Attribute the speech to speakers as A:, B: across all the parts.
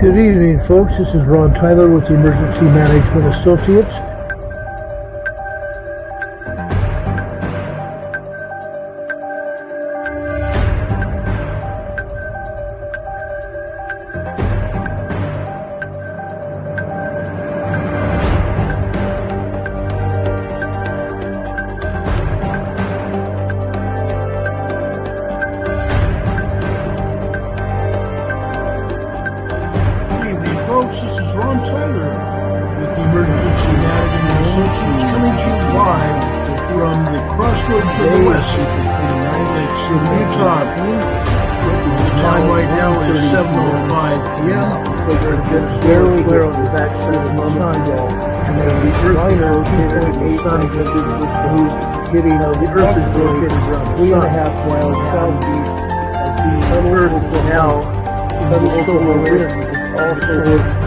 A: Good evening, folks. This is Ron Tyler with the Emergency Management Associates.
B: This is Ron Tyler with the Emergency Management Associates coming to you live from the crossroads of the West in Lake City, Utah. The time right now is 7:05 p.m.
A: We're very clear on the backside of the sun, and then the earth is rotating, the sun is hitting, the earth is rotating around 3.5 miles southeast of the earth now. The solar wind is also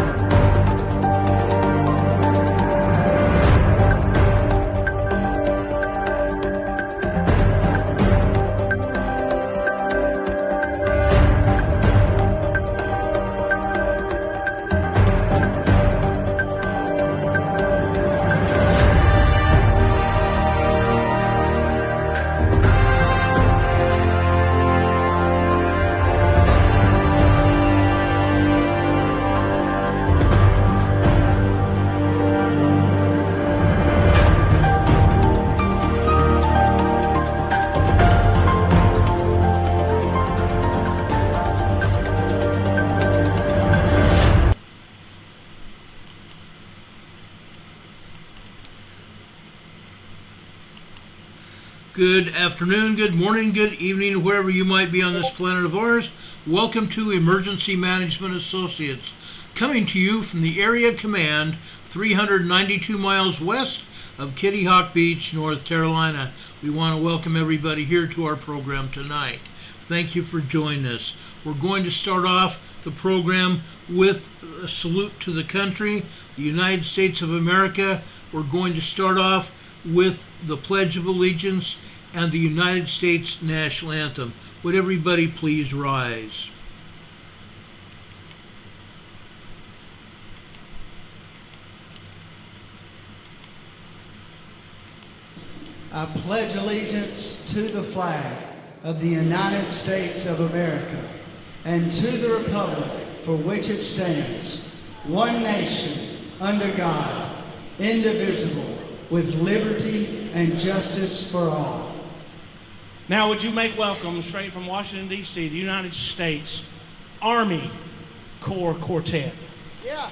C: Good afternoon, good morning, good evening, wherever you might be on this planet of ours. Welcome to Emergency Management Associates, coming to you from the Area Command 392 miles west of Kitty Hawk Beach, North Carolina. We want to welcome everybody here to our program tonight. Thank you for joining us. We're going to start off the program with a salute to the country, the United States of America. We're going to start off with the Pledge of Allegiance and the United States National Anthem. Would everybody please rise?
D: I pledge allegiance to the flag of the United States of America and to the republic for which it stands, one nation, under God, indivisible, with liberty and justice for all.
E: Now would you make welcome, straight from Washington, D.C., the United States Army Corps Quartet.
D: Yeah.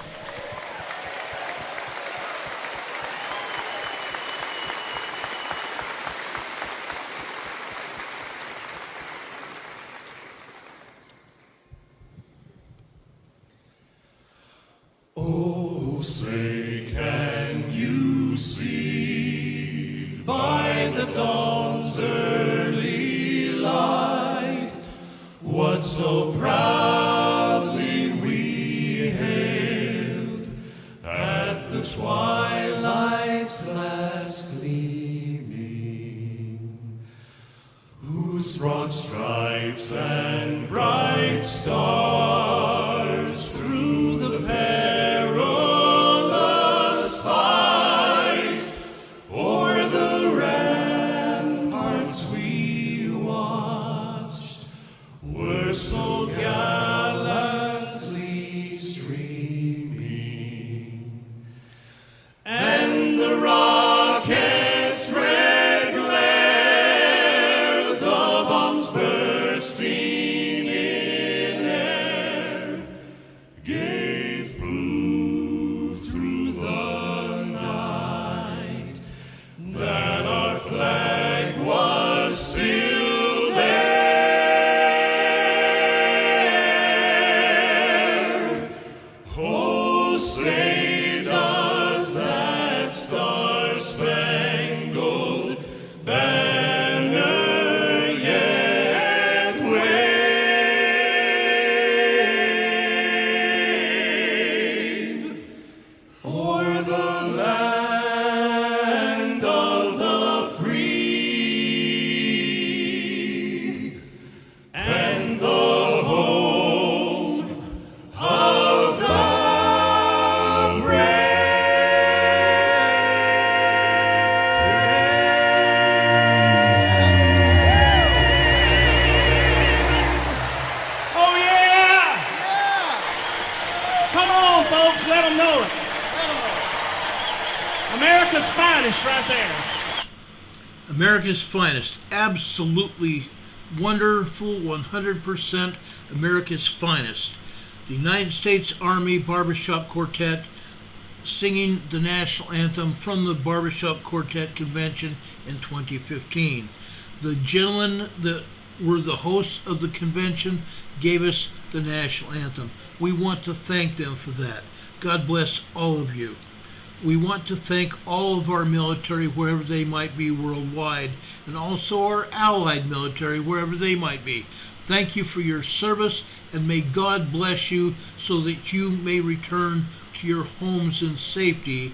F: Oh, say can you see by the dawn's early light what so proudly we hailed at the twilight's last gleaming, whose broad stripes and bright stars through the perilous fight o'er the ramparts we watched were so gallantly streaming, and the rocket's red glare, the bombs bursting in air,
E: out there.
C: America's finest, absolutely wonderful, 100% America's finest. The United States Army Barbershop Quartet singing the national anthem from the Barbershop Quartet Convention in 2015. The gentlemen that were the hosts of the convention gave us the national anthem. We want to thank them for that. God bless all of you. We want to thank all of our military wherever they might be worldwide, and also our allied military wherever they might be. Thank you for your service, and may God bless you so that you may return to your homes in safety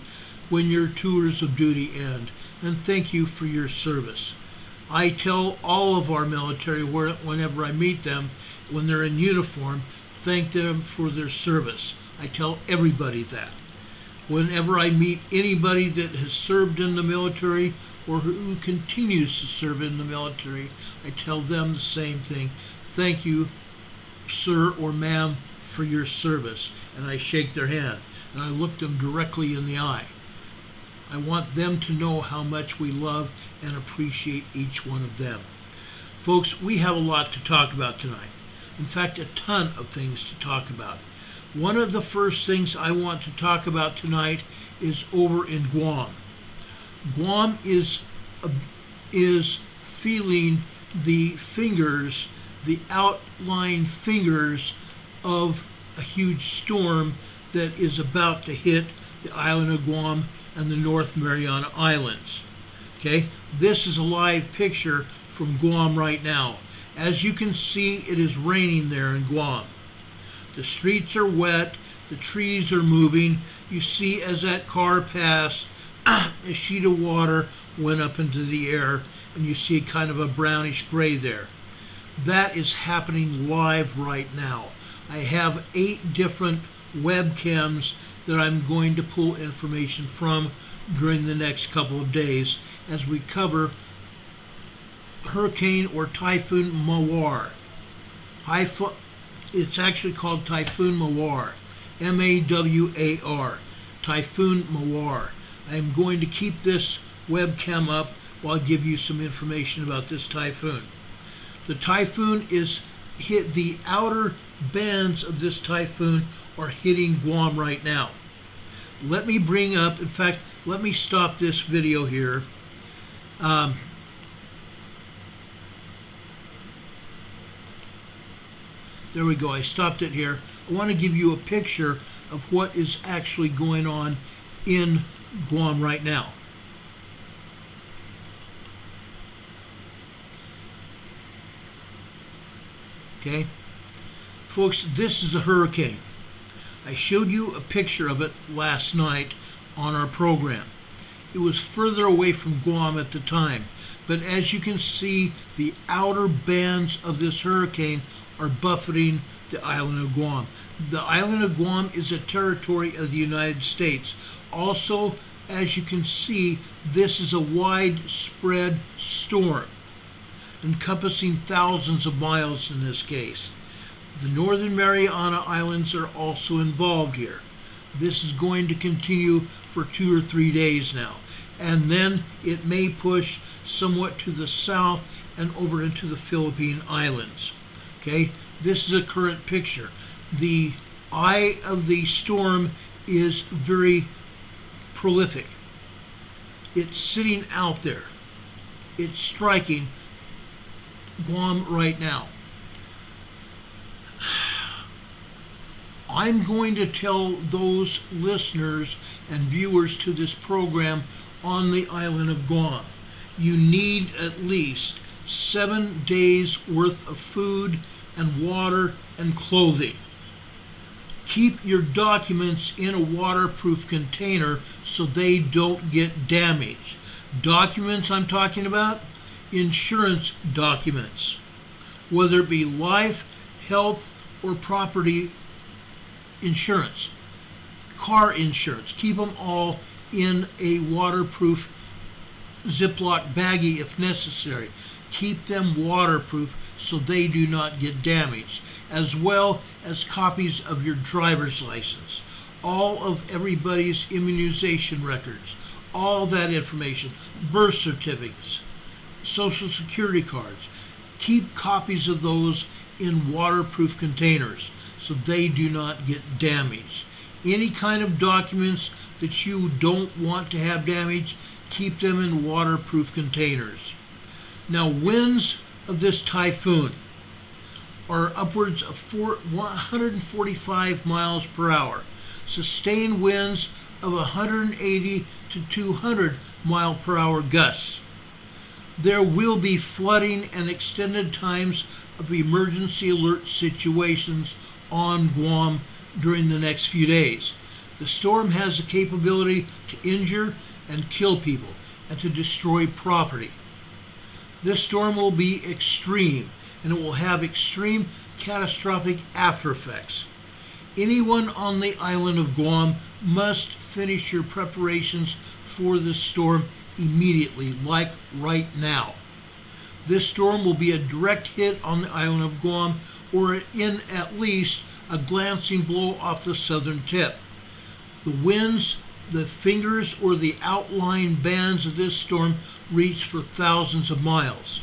C: when your tours of duty end. And thank you for your service. I tell all of our military whenever I meet them, when they're in uniform, thank them for their service. I tell everybody that. Whenever I meet anybody that has served in the military or who continues to serve in the military, I tell them the same thing. Thank you, sir or ma'am, for your service. And I shake their hand and I look them directly in the eye. I want them to know how much we love and appreciate each one of them. Folks, we have a lot to talk about tonight. In fact, a ton of things to talk about. One of the first things I want to talk about tonight is over in Guam. Guam is feeling the fingers, the outlying fingers of a huge storm that is about to hit the island of Guam and the North Mariana Islands. Okay, this is a live picture from Guam right now. As you can see, it is raining there in Guam. The streets are wet, the trees are moving. You see as that car passed, a sheet of water went up into the air, and you see kind of a brownish gray there. That is happening live right now. I have 8 different webcams that I'm going to pull information from during the next couple of days as we cover Hurricane or Typhoon Mawar. It's actually called Typhoon Mawar, M-A-W-A-R, Typhoon Mawar. I'm going to keep this webcam up while I give you some information about this typhoon. The typhoon is hit, the outer bands of this typhoon are hitting Guam right now. Let me bring up, in fact, let me stop this video here. There we go, I stopped it here. I want to give you a picture of what is actually going on in Guam right now. Okay, folks, this is a hurricane. I showed you a picture of it last night on our program. It was further away from Guam at the time, but as you can see, the outer bands of this hurricane are buffeting the island of Guam. The island of Guam is a territory of the United States. Also, as you can see, this is a widespread storm, encompassing thousands of miles in this case. The Northern Mariana Islands are also involved here. This is going to continue for 2 or 3 days now, and then it may push somewhat to the south and over into the Philippine Islands. Okay, this is a current picture. The eye of the storm is very prolific. It's sitting out there. It's striking Guam right now. I'm going to tell those listeners and viewers to this program on the island of Guam, you need at least 7 days worth of food and water and clothing. Keep your documents in a waterproof container so they don't get damaged. Documents I'm talking about, insurance documents, whether it be life, health, or property insurance, car insurance. Keep them all in a waterproof Ziploc baggie if necessary. Keep them waterproof so they do not get damaged, as well as copies of your driver's license, all of everybody's immunization records, all that information, birth certificates, social security cards. Keep copies of those in waterproof containers so they do not get damaged. Any kind of documents that you don't want to have damaged, keep them in waterproof containers. Now, winds of this typhoon are upwards of 145 miles per hour. Sustained winds of 180 to 200 mile per hour gusts. There will be flooding and extended times of emergency alert situations on Guam during the next few days. The storm has the capability to injure and kill people and to destroy property. This storm will be extreme, and it will have extreme catastrophic after effects. Anyone on the island of Guam must finish your preparations for this storm immediately, like right now. This storm will be a direct hit on the island of Guam, or in at least a glancing blow off the southern tip. The winds, the fingers, or the outlying bands of this storm reach for thousands of miles.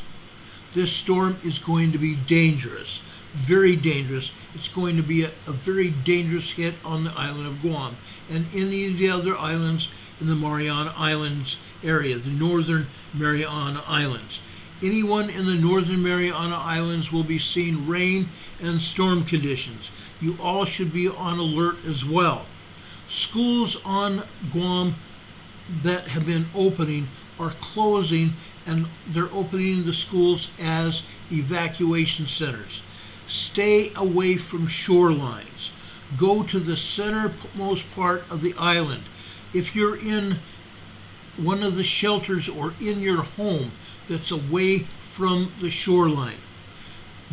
C: This storm is going to be dangerous, very dangerous. It's going to be a very dangerous hit on the island of Guam and any of the other islands in the Mariana Islands area, the northern Mariana Islands. Anyone in the northern Mariana Islands will be seeing rain and storm conditions. You all should be on alert as well. Schools on Guam that have been opening are closing, and they're opening the schools as evacuation centers. Stay away from shorelines. Go to the centermost part of the island. If you're in one of the shelters or in your home that's away from the shoreline,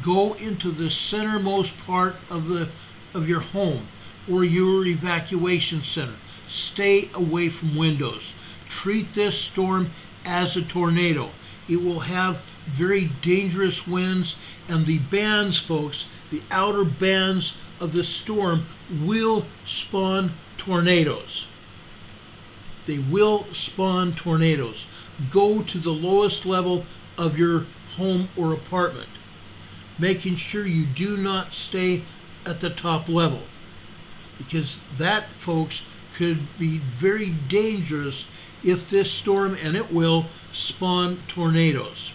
C: go into the centermost part of your home or your evacuation center. Stay away from windows. Treat this storm as a tornado. It will have very dangerous winds, and the bands, folks, the outer bands of the storm will spawn tornadoes. They will spawn tornadoes. Go to the lowest level of your home or apartment, making sure you do not stay at the top level, because that, folks, could be very dangerous if this storm, and it will, spawn tornadoes.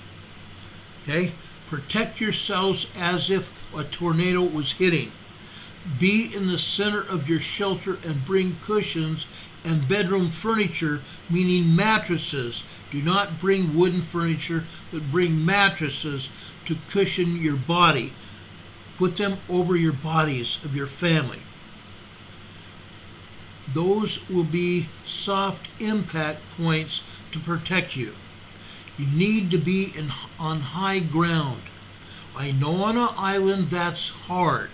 C: Okay? Protect yourselves as if a tornado was hitting. Be in the center of your shelter and bring cushions and bedroom furniture, meaning mattresses. Do not bring wooden furniture, but bring mattresses to cushion your body. Put them over your bodies of your family. Those will be soft impact points to protect you. You need to be on high ground. I know on an island that's hard,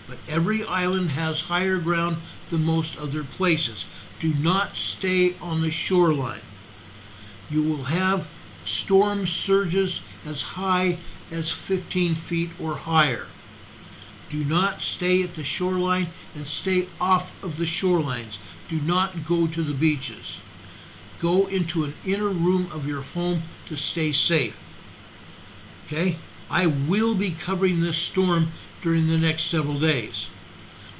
C: but every island has higher ground than most other places. Do not stay on the shoreline. You will have storm surges as high as 15 feet or higher. Do not stay at the shoreline and stay off of the shorelines. Do not go to the beaches. Go into an inner room of your home to stay safe. Okay? I will be covering this storm during the next several days.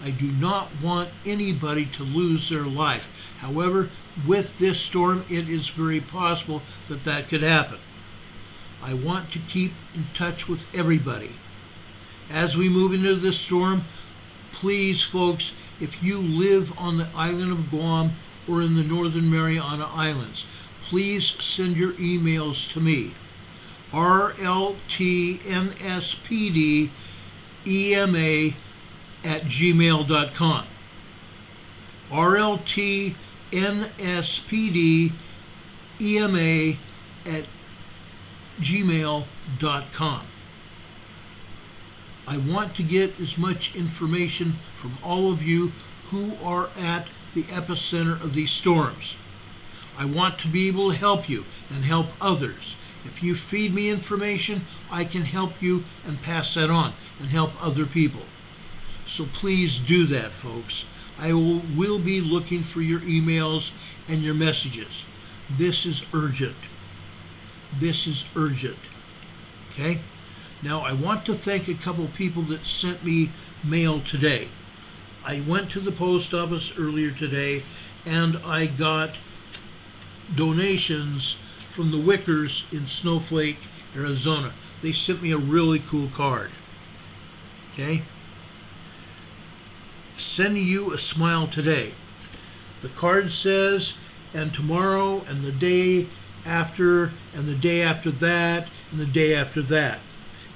C: I do not want anybody to lose their life. However, with this storm, it is very possible that that could happen. I want to keep in touch with everybody. As we move into this storm, please, folks, if you live on the island of Guam or in the northern Mariana Islands, please send your emails to me. rltnspdema@gmail.com. rltnspdema@gmail.com. I want to get as much information from all of you who are at the epicenter of these storms. I want to be able to help you and help others. If you feed me information, I can help you and pass that on and help other people. So please do that, folks. I will be looking for your emails and your messages. This is urgent. This is urgent. Okay? Now, I want to thank a couple people that sent me mail today. I went to the post office earlier today and I got donations from the Wickers in Snowflake, Arizona. They sent me a really cool card. Okay? Sending you a smile today. The card says, and tomorrow, and the day after, and the day after that, and the day after that,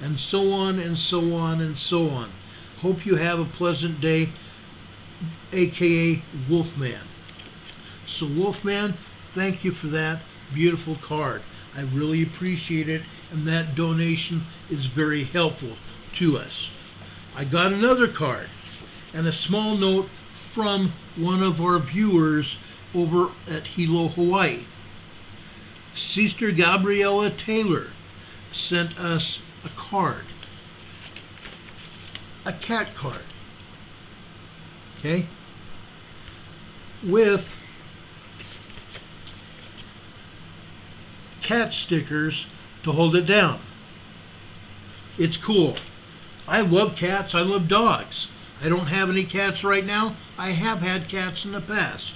C: and so on, and so on, and so on. Hope you have a pleasant day, aka Wolfman. So Wolfman, thank you for that beautiful card. I really appreciate it, and that donation is very helpful to us. I got another card and a small note from one of our viewers over at Hilo, Hawaii. Sister Gabriella Taylor sent us a card, a cat card, okay, with cat stickers to hold it down. It's cool. I love cats, I love dogs. I don't have any cats right now. I have had cats in the past.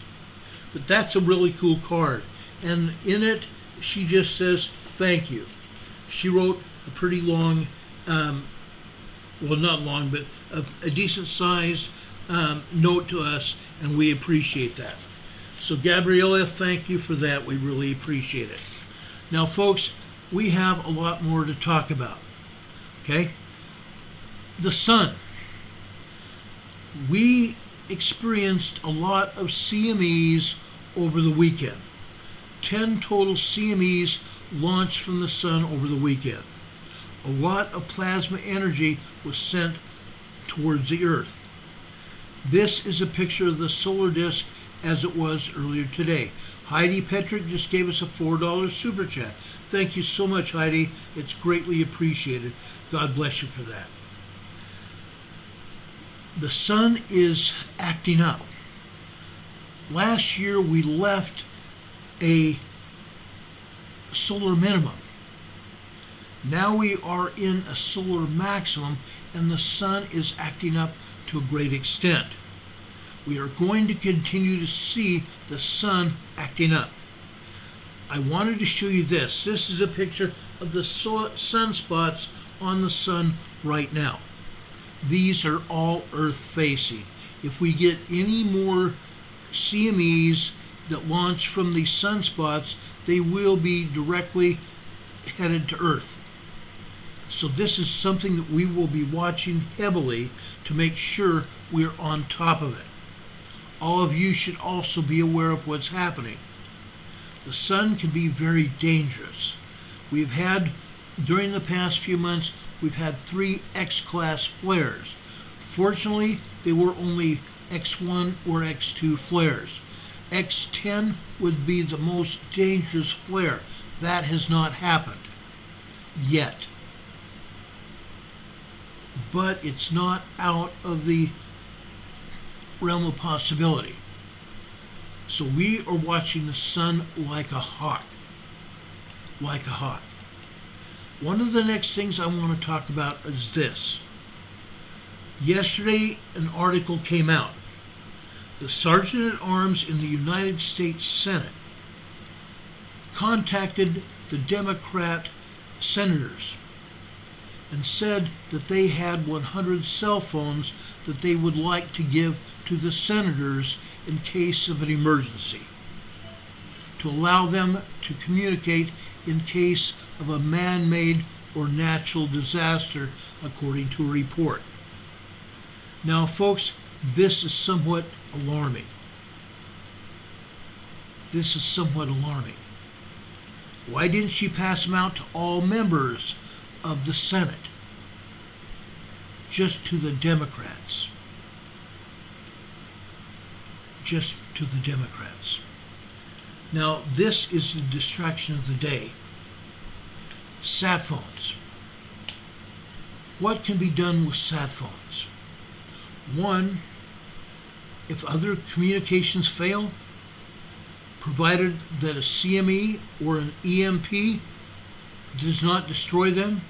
C: But that's a really cool card. And in it, she just says, thank you. She wrote a pretty long, well, not long, but a decent sized note to us, and we appreciate that. So Gabriella, thank you for that. We really appreciate it. Now, folks, we have a lot more to talk about. Okay? The sun. We experienced a lot of CMEs over the weekend. 10 total CMEs launched from the sun over the weekend. A lot of plasma energy was sent towards the Earth. This is a picture of the solar disk as it was earlier today. Heidi Petrick just gave us a $4 super chat. Thank you so much, Heidi. It's greatly appreciated. God bless you for that. The sun is acting up. Last year we left a solar minimum. Now we are in a solar maximum, and the sun is acting up to a great extent. We are going to continue to see the sun acting up. I wanted to show you this. This is a picture of the sunspots on the sun right now. These are all Earth facing. If we get any more CMEs that launch from these sunspots, they will be directly headed to Earth. So this is something that we will be watching heavily to make sure we're on top of it. All of you should also be aware of what's happening. The sun can be very dangerous. We've had, during the past few months, we've had 3 X-class flares. Fortunately, they were only X1 or X2 flares. X10 would be the most dangerous flare. That has not happened yet. But it's not out of the realm of possibility. So we are watching the sun like a hawk. Like a hawk. One of the next things I want to talk about is this. Yesterday, an article came out. The Sergeant at Arms in the United States Senate contacted the Democrat senators and said that they had 100 cell phones that they would like to give to the senators in case of an emergency, to allow them to communicate in case of a man-made or natural disaster, according to a report. Now, folks, this is somewhat alarming. This is somewhat alarming. Why didn't she pass them out to all members of the Senate? Just to the Democrats. Just to the Democrats. Now, this is the distraction of the day. Sat phones. What can be done with sat phones? One, if other communications fail, provided that a CME or an EMP does not destroy them.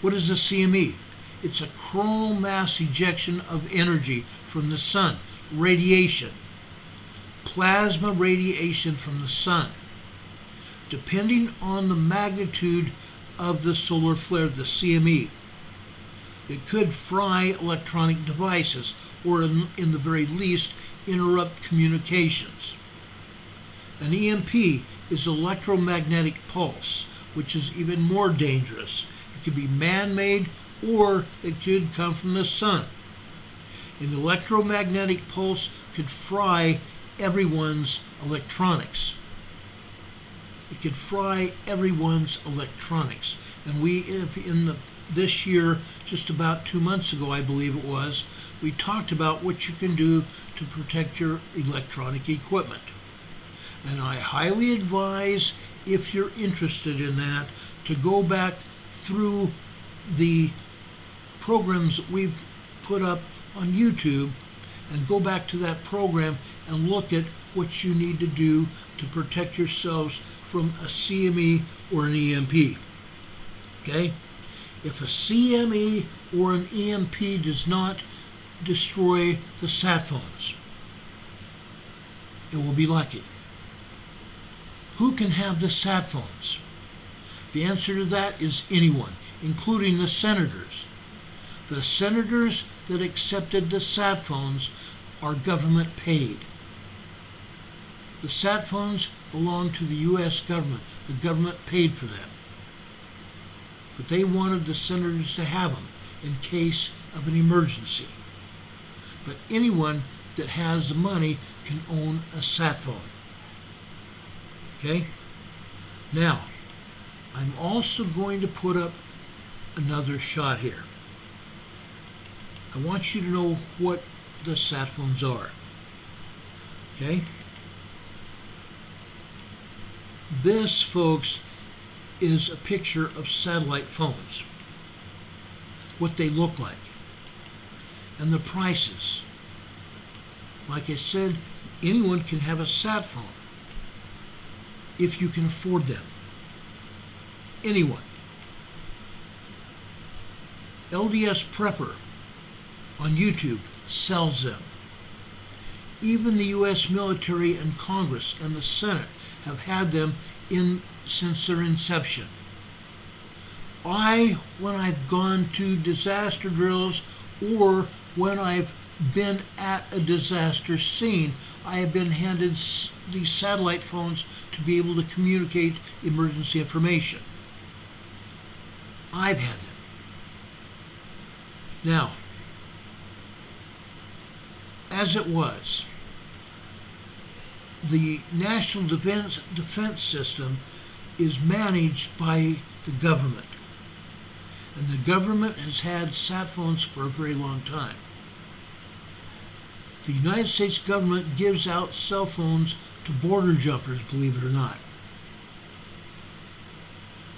C: What is a CME? It's a coronal mass ejection of energy from the sun, radiation, plasma radiation from the sun. Depending on the magnitude of the solar flare, the CME, it could fry electronic devices or in the very least interrupt communications. An EMP is electromagnetic pulse, which is even more dangerous. It could be man-made or it could come from the sun. An electromagnetic pulse could fry everyone's electronics. It could fry everyone's electronics. And this year, just about 2 months ago, I believe it was, we talked about what you can do to protect your electronic equipment. And I highly advise, if you're interested in that, to go back through the programs that we've put up on YouTube and go back to that program and look at what you need to do to protect yourselves from a CME or an EMP. Okay? If a CME or an EMP does not destroy the sat phones, it will be lucky. Who can have the sat phones? The answer to that is anyone, including the senators. The senators that accepted the sat phones are government paid. The sat phones belong to the U.S. government. The government paid for them. But they wanted the senators to have them in case of an emergency. But anyone that has the money can own a sat phone. Okay? Now, I'm also going to put up another shot here. I want you to know what the sat phones are. Okay? This, folks, is a picture of satellite phones. What they look like. And the prices. Like I said, anyone can have a sat phone if you can afford them. Anyone. LDS Prepper on YouTube sells them. Even the U.S. military and Congress and the Senate have had them since their inception. When I've gone to disaster drills or when I've been at a disaster scene, I have been handed these satellite phones to be able to communicate emergency information. I've had them. Now, as it was, the national defense system is managed by the government. And the government has had sat phones for a very long time. The United States government gives out cell phones to border jumpers, believe it or not.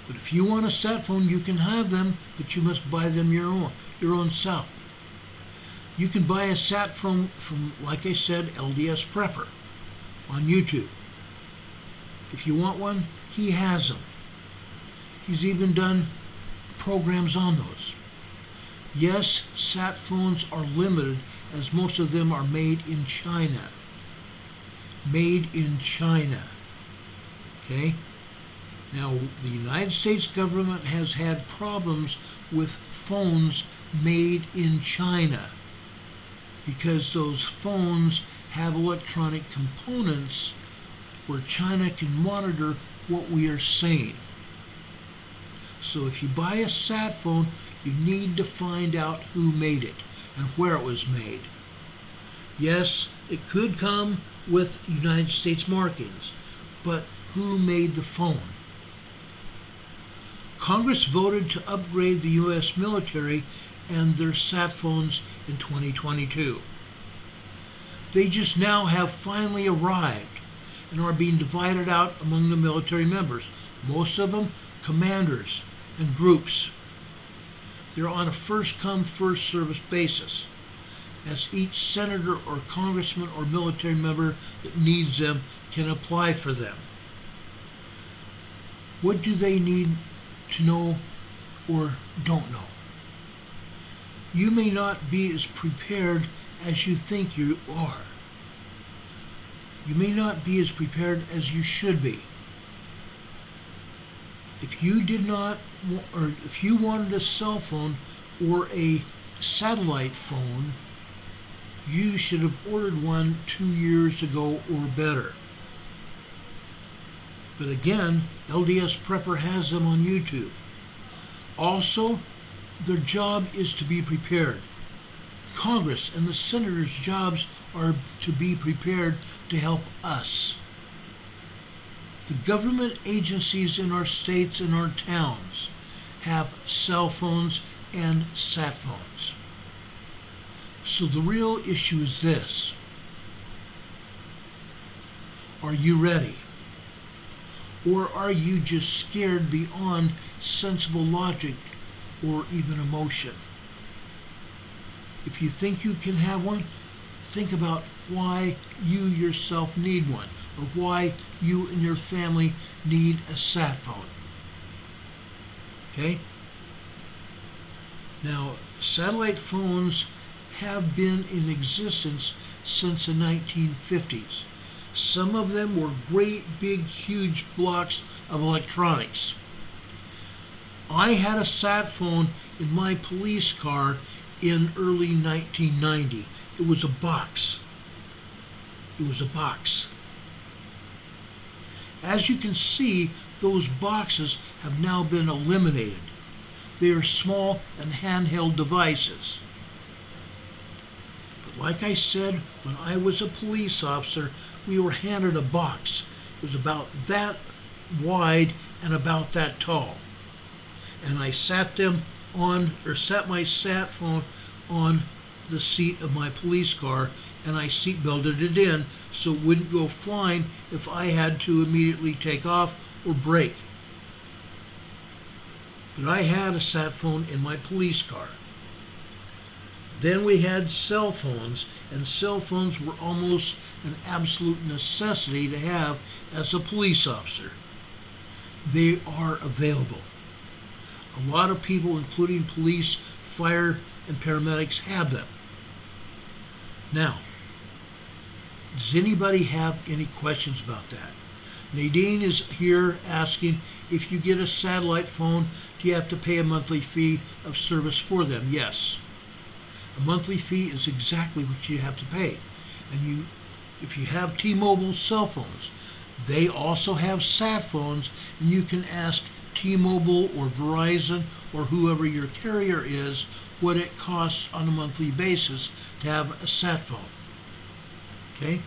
C: But if you want a sat phone, you can have them, but you must buy them your own self. You can buy a sat phone from, like I said, LDS Prepper on YouTube. If you want one, he has them. He's even done programs on those. Yes, sat phones are limited, as most of them are made in China. Made in China. Okay? Now, the United States government has had problems with phones made in China because those phones have electronic components where China can monitor what we are saying. So if you buy a sat phone, you need to find out who made it and where it was made. Yes, it could come with United States markings, but who made the phone? Congress voted to upgrade the U.S. military and their sat phones in 2022. They just now have finally arrived and are being divided out among the military members, most of them commanders and groups. They're on a first-come, first-service basis, as each senator or congressman or military member that needs them can apply for them. What do they need to know or don't know? You may not be as prepared as you think you are. You may not be as prepared as you should be. If you did not, or if you wanted a cell phone or a satellite phone, you should have ordered one 2 years ago or better. But again, LDS Prepper has them on YouTube. Also, their job is to be prepared. Congress and the senators' jobs are to be prepared to help us. The government agencies in our states and our towns have cell phones and sat phones. So the real issue is this: are you ready? Or are you just scared beyond sensible logic or even emotion? If you think you can have one, think about why you yourself need one, or why you and your family need a sat phone. Okay? Now, satellite phones have been in existence since the 1950s. Some of them were great, big, huge blocks of electronics. I had a sat phone in my police car in early 1990. It was a box. It was a box. As you can see, those boxes have now been eliminated. They are small and handheld devices. But like I said, when I was a police officer, we were handed a box. It was about that wide and about that tall. And I sat my sat phone on the seat of my police car, and I seat belted it in so it wouldn't go flying if I had to immediately take off or brake. But I had a sat phone in my police car. Then we had cell phones, and cell phones were almost an absolute necessity to have as a police officer. They are available. A lot of people, including police, fire, and paramedics, have them. Now, does anybody have any questions about that? Nadine is here asking, if you get a satellite phone, do you have to pay a monthly fee of service for them? Yes. A monthly fee is exactly what you have to pay. And if you have T-Mobile cell phones, they also have sat phones, and you can ask T-Mobile or Verizon or whoever your carrier is what it costs on a monthly basis to have a sat phone. Okay?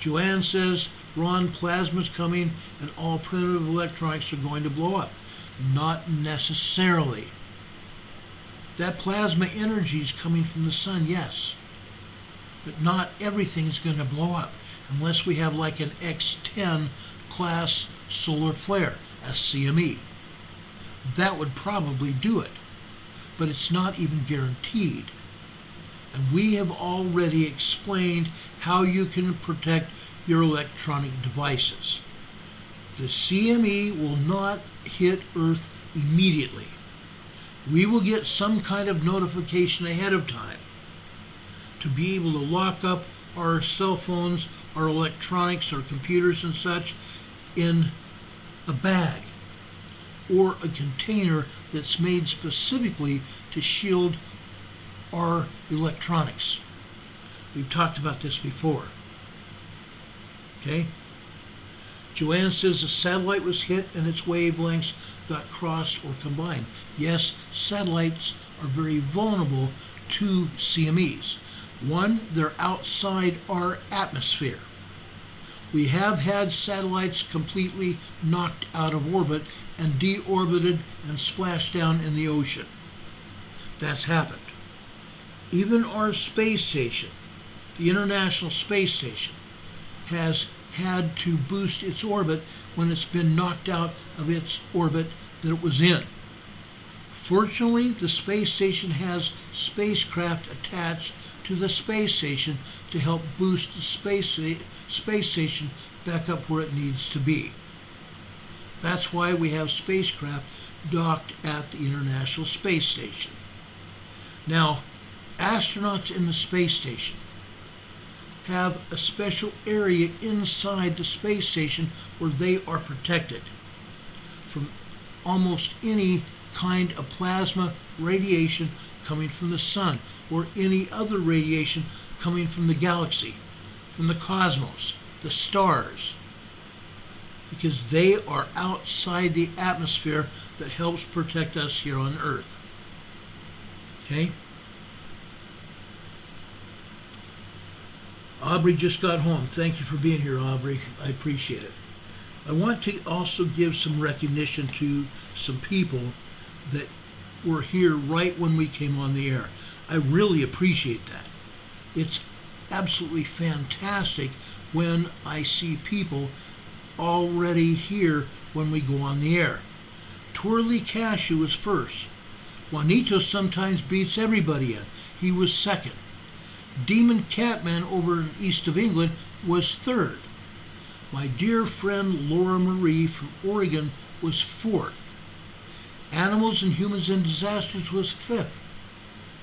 C: Joanne says, Ron, plasma's coming and all primitive electronics are going to blow up. Not necessarily. That plasma energy is coming from the sun, yes. But not everything is going to blow up unless we have like an X10 class solar flare, a CME. That would probably do it, but it's not even guaranteed. And we have already explained how you can protect your electronic devices. The CME will not hit Earth immediately. We will get some kind of notification ahead of time to be able to lock up our cell phones, our electronics, our computers and such in a bag or a container that's made specifically to shield our electronics. We've talked about this before. Okay? Joanne says the satellite was hit and its wavelengths got crossed or combined. Yes, satellites are very vulnerable to CMEs. One, they're outside our atmosphere. We have had satellites completely knocked out of orbit and deorbited and splashed down in the ocean. That's happened. Even our space station, the International Space Station, has had to boost its orbit when it's been knocked out of its orbit that it was in. Fortunately, the space station has spacecraft attached to the space station to help boost the space station back up where it needs to be. That's why we have spacecraft docked at the International Space Station. Now, astronauts in the space station have a special area inside the space station where they are protected from almost any kind of plasma radiation coming from the sun or any other radiation coming from the galaxy, from the cosmos, the stars, because they are outside the atmosphere that helps protect us here on Earth. Okay? Aubrey just got home. Thank you for being here, Aubrey. I appreciate it. I want to also give some recognition to some people that were here right when we came on the air. I really appreciate that. It's absolutely fantastic when I see people already here when we go on the air. Twirly Cashew was first. Juanito sometimes beats everybody in. He was second. Demon Catman over in east of England was third. My dear friend Laura Marie from Oregon was fourth. Animals and Humans in Disasters was fifth.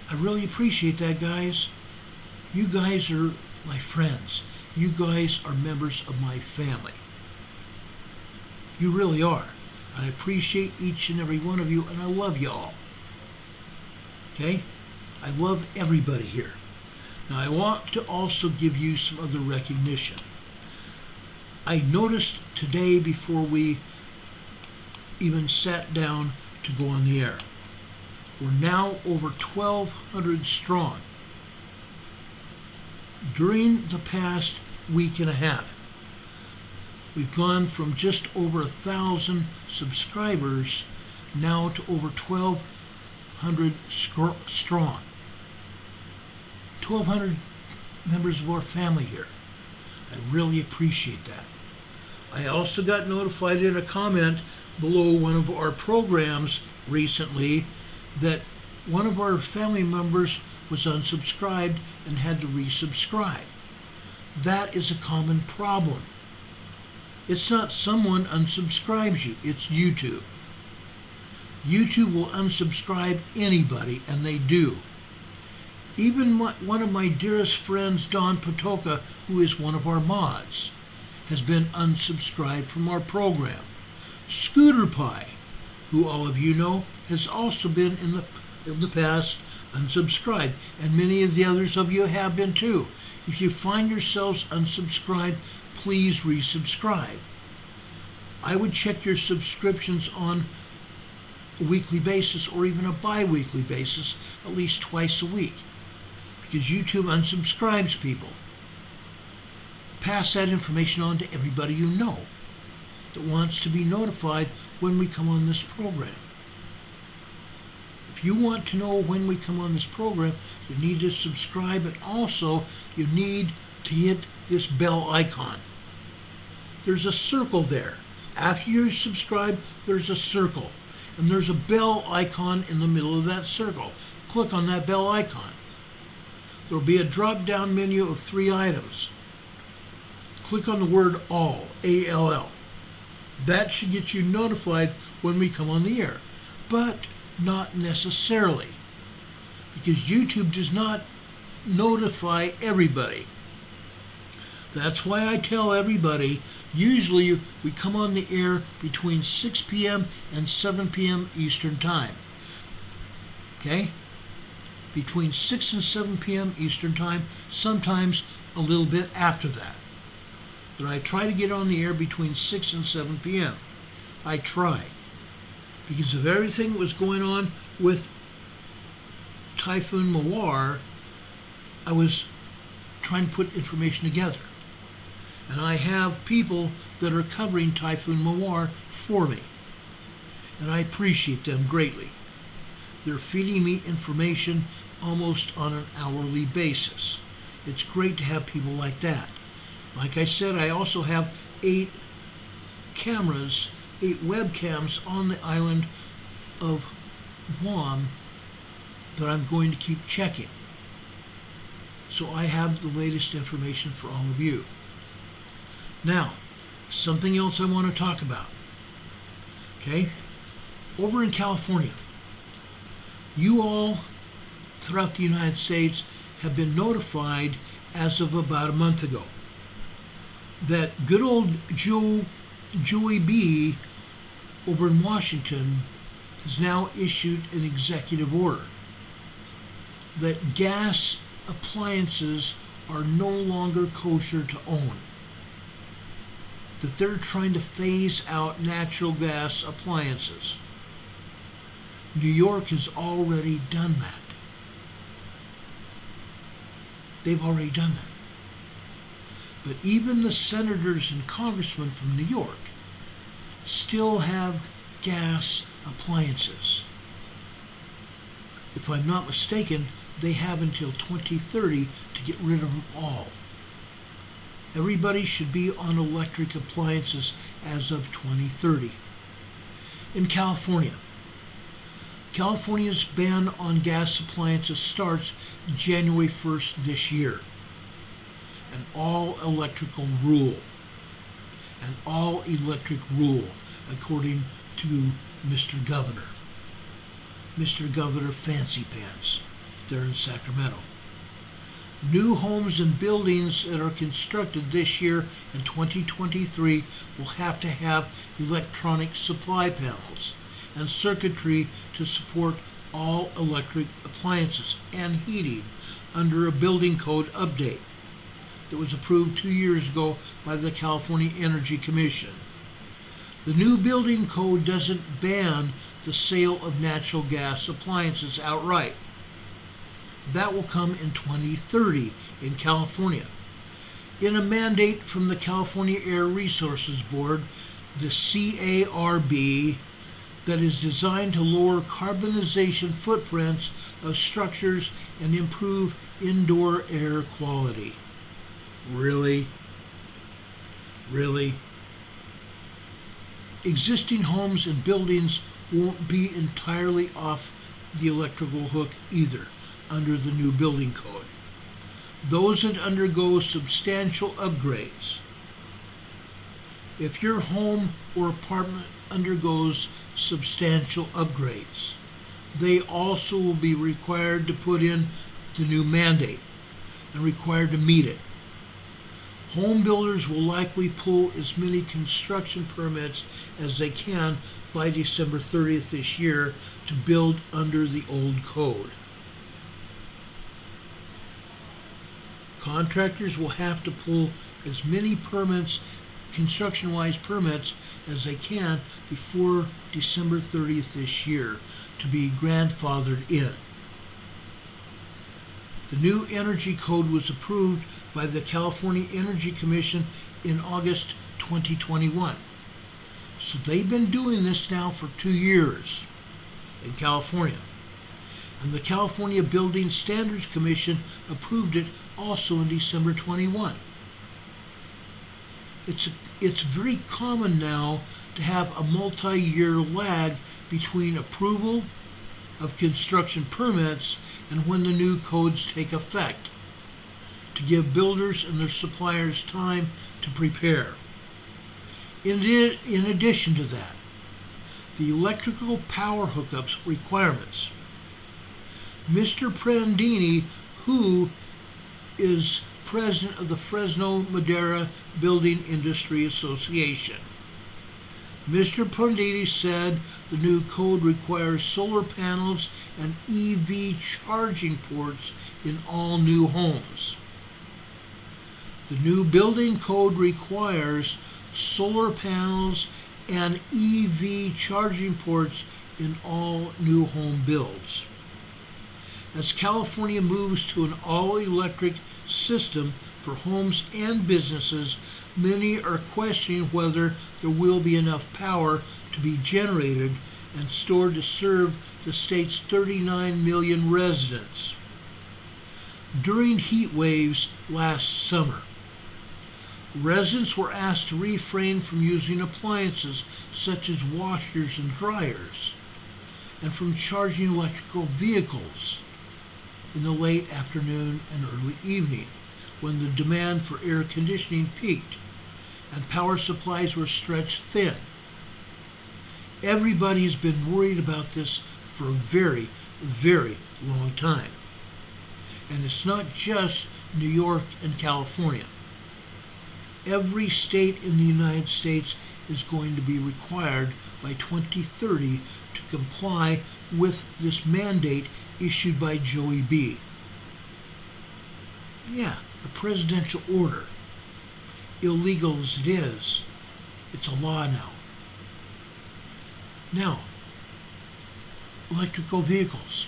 C: I really appreciate that, guys. You guys are my friends. You guys are members of my family. You really are. I appreciate each and every one of you, and I love you all. Okay? I love everybody here. Now, I want to also give you some other recognition. I noticed today before we even sat down to go on the air, we're now over 1,200 strong. During the past week and a half, we've gone from just over 1,000 subscribers now to over 1,200 strong. 1,200 members of our family here. I really appreciate that. I also got notified in a comment below one of our programs recently that one of our family members was unsubscribed and had to resubscribe. That is a common problem. It's not someone unsubscribes you, it's YouTube. YouTube will unsubscribe anybody, and they do. Even one of my dearest friends, Don Patoka, who is one of our mods, has been unsubscribed from our program. Scooter Pie, who all of you know, has also been in the past unsubscribed, and many of the others of you have been too. If you find yourselves unsubscribed, please resubscribe. I would check your subscriptions on a weekly basis or even a bi-weekly basis, at least twice a week, because YouTube unsubscribes people. Pass that information on to everybody you know that wants to be notified when we come on this program. If you want to know when we come on this program, you need to subscribe, and also you need to hit this bell icon. There's a circle there. After you subscribe, there's a circle, and there's a bell icon in the middle of that circle. Click on that bell icon. There'll be a drop-down menu of 3 items. Click on the word all, A-L-L. That should get you notified when we come on the air, but not necessarily, because YouTube does not notify everybody. That's why I tell everybody, usually we come on the air between 6 p.m. and 7 p.m. Eastern Time. Okay? Between 6 and 7 p.m. Eastern Time, sometimes a little bit after that. But I try to get on the air between 6 and 7 p.m. I try. Because of everything that was going on with Typhoon Mawar, I was trying to put information together. And I have people that are covering Typhoon Mawar for me. And I appreciate them greatly. They're feeding me information almost on an hourly basis. It's great to have people like that. Like I said, I also have 8 cameras, 8 webcams on the island of Guam that I'm going to keep checking. So I have the latest information for all of you. Now, something else I want to talk about. Okay? Over in California, you all throughout the United States have been notified as of about a month ago that good old Joey B over in Washington has now issued an executive order that gas appliances are no longer kosher to own. That they're trying to phase out natural gas appliances. New York has already done that. They've already done that. But even the senators and congressmen from New York still have gas appliances. If I'm not mistaken, they have until 2030 to get rid of them all. Everybody should be on electric appliances as of 2030. In California, California's ban on gas appliances starts January 1st this year. An all-electrical rule. An all-electric rule, according to Mr. Governor. Mr. Governor Fancy Pants there in Sacramento. New homes and buildings that are constructed this year in 2023 will have to have electronic supply panels and circuitry to support all electric appliances and heating under a building code update that was approved 2 years ago by the California Energy Commission. The new building code doesn't ban the sale of natural gas appliances outright. That will come in 2030 in California. In a mandate from the California Air Resources Board, the CARB, that is designed to lower carbonization footprints of structures and improve indoor air quality. Really? Really? Existing homes and buildings won't be entirely off the electrical hook either under the new building code. Those that undergo substantial upgrades. If your home or apartment undergoes substantial upgrades, they also will be required to put in the new mandate and required to meet it. Home builders will likely pull as many construction permits as they can by December 30th this year to build under the old code. Contractors will have to pull as many permits, construction-wise permits, as they can before December 30th this year to be grandfathered in. The new energy code was approved by the California Energy Commission in August 2021. So they've been doing this now for 2 years in California. And the California Building Standards Commission approved it also in December 21. It's very common now to have a multi-year lag between approval of construction permits and when the new codes take effect, to give builders and their suppliers time to prepare. In addition to that, the electrical power hookups requirements. Mr. Prandini, who is president of the Fresno Madera Building Industry Association. Mr. Prandini said the new code requires solar panels and EV charging ports in all new homes. The new building code requires solar panels and EV charging ports in all new home builds. As California moves to an all-electric system for homes and businesses, many are questioning whether there will be enough power to be generated and stored to serve the state's 39 million residents. During heat waves last summer, residents were asked to refrain from using appliances such as washers and dryers, and from charging electrical vehicles. in the late afternoon and early evening, when the demand for air conditioning peaked and power supplies were stretched thin. Everybody's been worried about this for a very, very long time. And it's not just New York and California. Every state in the United States is going to be required by 2030 to comply with this mandate issued by Joey B. Yeah, a presidential order. Illegal as it is, it's a law now. Now, electrical vehicles.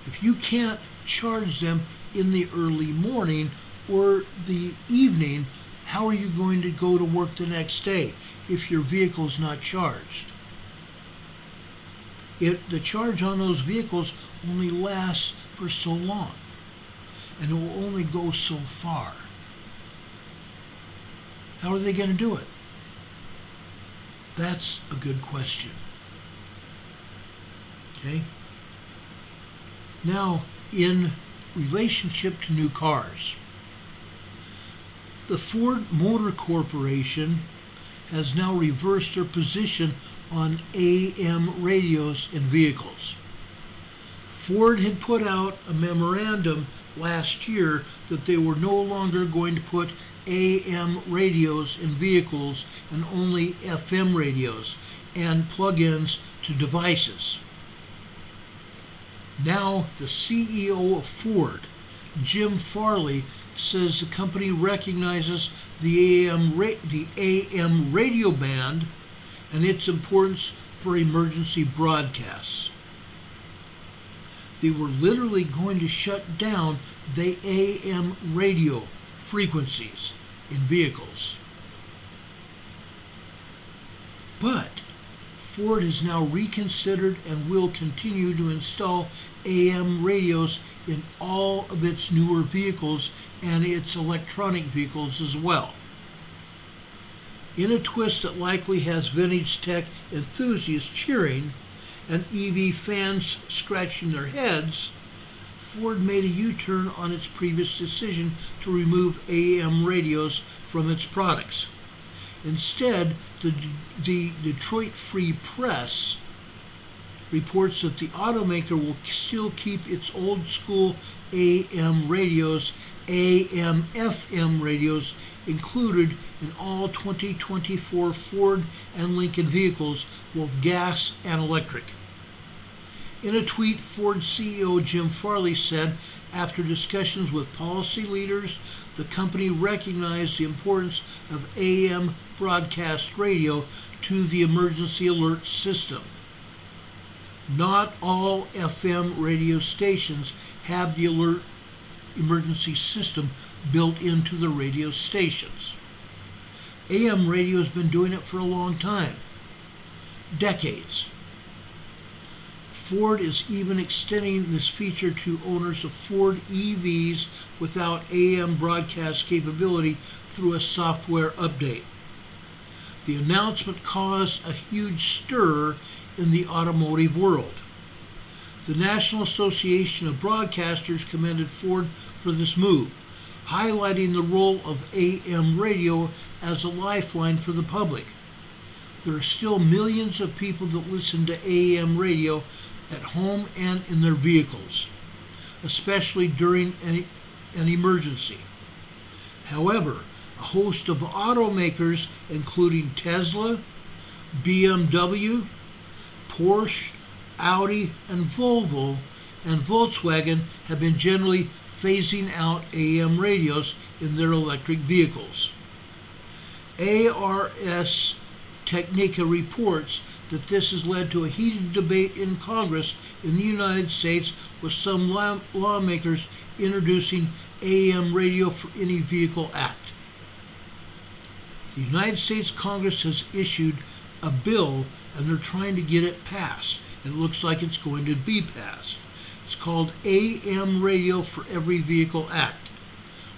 C: If you can't charge them in the early morning or the evening, how are you going to go to work the next day if your vehicle is not charged? The charge on those vehicles only lasts for so long, and it will only go so far. How are they going to do it? That's a good question. Okay? Now, in relationship to new cars, the Ford Motor Corporation has now reversed their position on AM radios in vehicles. Ford had put out a memorandum last year that they were no longer going to put AM radios in vehicles and only FM radios and plug-ins to devices. Now the CEO of Ford, Jim Farley, says the company recognizes the AM radio band and its importance for emergency broadcasts. They were literally going to shut down the AM radio frequencies in vehicles. But Ford has now reconsidered and will continue to install AM radios in all of its newer vehicles and its electronic vehicles as well. In a twist that likely has vintage tech enthusiasts cheering and EV fans scratching their heads, Ford made a U-turn on its previous decision to remove AM radios from its products. Instead, the Detroit Free Press reports that the automaker will still keep its old school AM radios, AM/FM radios, included in all 2024 Ford and Lincoln vehicles, both gas and electric. In a tweet, Ford CEO Jim Farley said, after discussions with policy leaders, the company recognized the importance of AM broadcast radio to the emergency alert system. Not all FM radio stations have the alert emergency system built into the radio stations. AM radio has been doing it for a long time, decades. Ford is even extending this feature to owners of Ford EVs without AM broadcast capability through a software update. The announcement caused a huge stir in the automotive world. The National Association of Broadcasters commended Ford for this move, highlighting the role of AM radio as a lifeline for the public. There are still millions of people that listen to AM radio at home and in their vehicles, especially during an emergency. However, a host of automakers, including Tesla, BMW, Porsche, Audi, and Volkswagen have been generally phasing out AM radios in their electric vehicles. ARS Technica reports that this has led to a heated debate in Congress in the United States, with some lawmakers introducing AM Radio for Any Vehicle Act. The United States Congress has issued a bill and they're trying to get it passed. It looks like it's going to be passed. It's called AM Radio for Every Vehicle Act,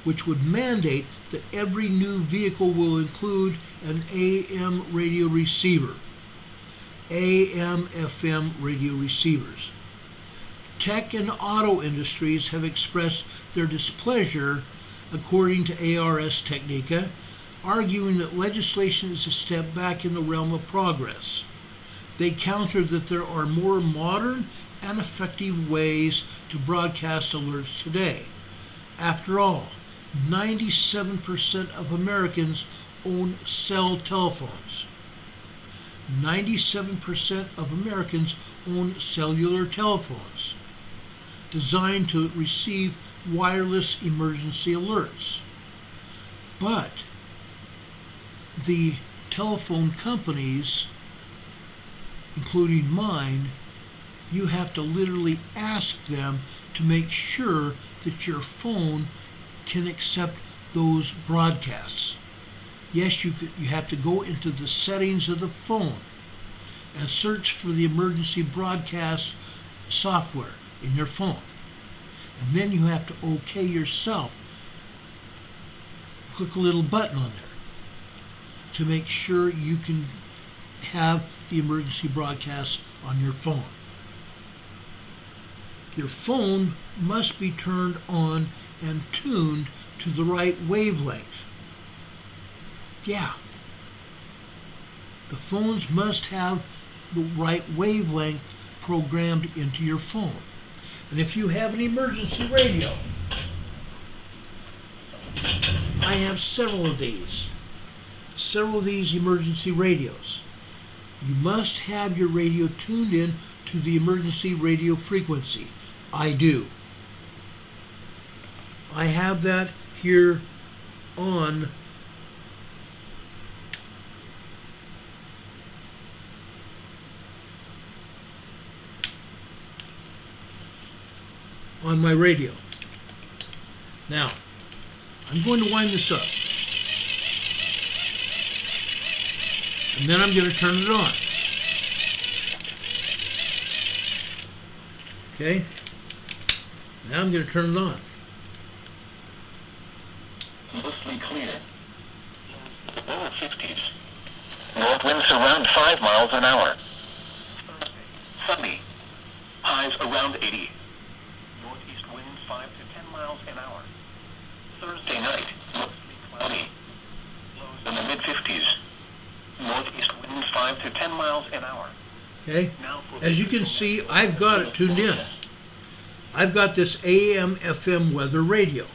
C: which would mandate that every new vehicle will include an AM radio receiver, AM/FM radio receivers. Tech and auto industries have expressed their displeasure, according to Ars Technica, arguing that legislation is a step back in the realm of progress. They countered that there are more modern and effective ways to broadcast alerts today. After all, 97% of Americans own cell telephones. 97% of Americans own cellular telephones designed to receive wireless emergency alerts. But the telephone companies, including mine, you have to literally ask them to make sure that your phone can accept those broadcasts. Yes, you have to go into the settings of the phone and search for the emergency broadcast software in your phone. And then you have to OK yourself. Click a little button on there to make sure you can have the emergency broadcast on your phone. Your phone must be turned on and tuned to the right wavelength. Yeah. The phones must have the right wavelength programmed into your phone. And if you have an emergency radio, I have several of these emergency radios. You must have your radio tuned in to the emergency radio frequency. I do. I have that here on my radio. Now, I'm going to wind this up. And then I'm going to turn it on. Okay? Now I'm going to turn it on.
G: Mostly clear. Lower 50s. North winds around 5 miles an hour. Sunny. Highs around 80. Northeast winds 5 to 10 miles an hour. Thursday night, mostly cloudy. Lows in the mid-50s. Northeast winds 5 to 10 miles an hour.
C: Okay? As you can see, I've got it tuned in. I've got this AM/FM weather radio,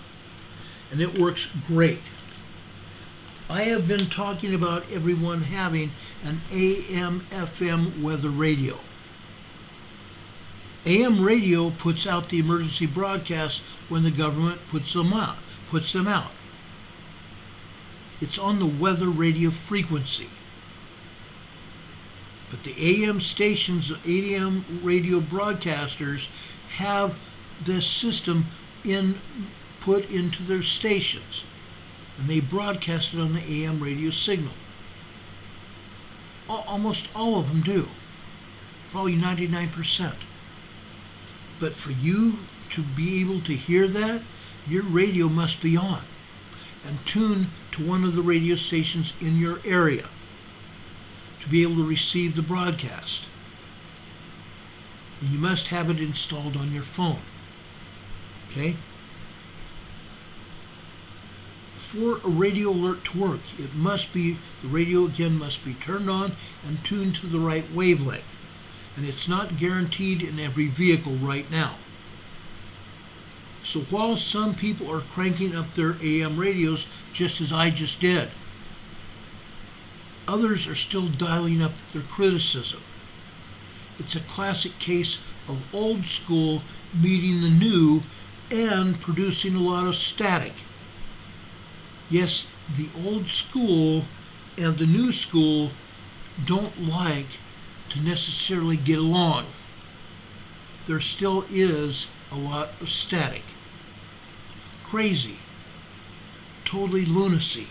C: and it works great. I have been talking about everyone having an AM/FM weather radio. AM radio puts out the emergency broadcasts when the government puts them out. It's on the weather radio frequency. But the AM stations, the AM radio broadcasters have this system put into their stations, and they broadcast it on the AM radio signal. Almost all of them do, probably 99%. But for you to be able to hear that, your radio must be on and tuned to one of the radio stations in your area to be able to receive the broadcast. You must have it installed on your phone. Okay? For a radio alert to work, the radio again must be turned on and tuned to the right wavelength. And it's not guaranteed in every vehicle right now. So while some people are cranking up their AM radios, just as I just did, others are still dialing up their criticism. It's a classic case of old school meeting the new and producing a lot of static. Yes, the old school and the new school don't like to necessarily get along. There still is a lot of static. Crazy. Totally lunacy.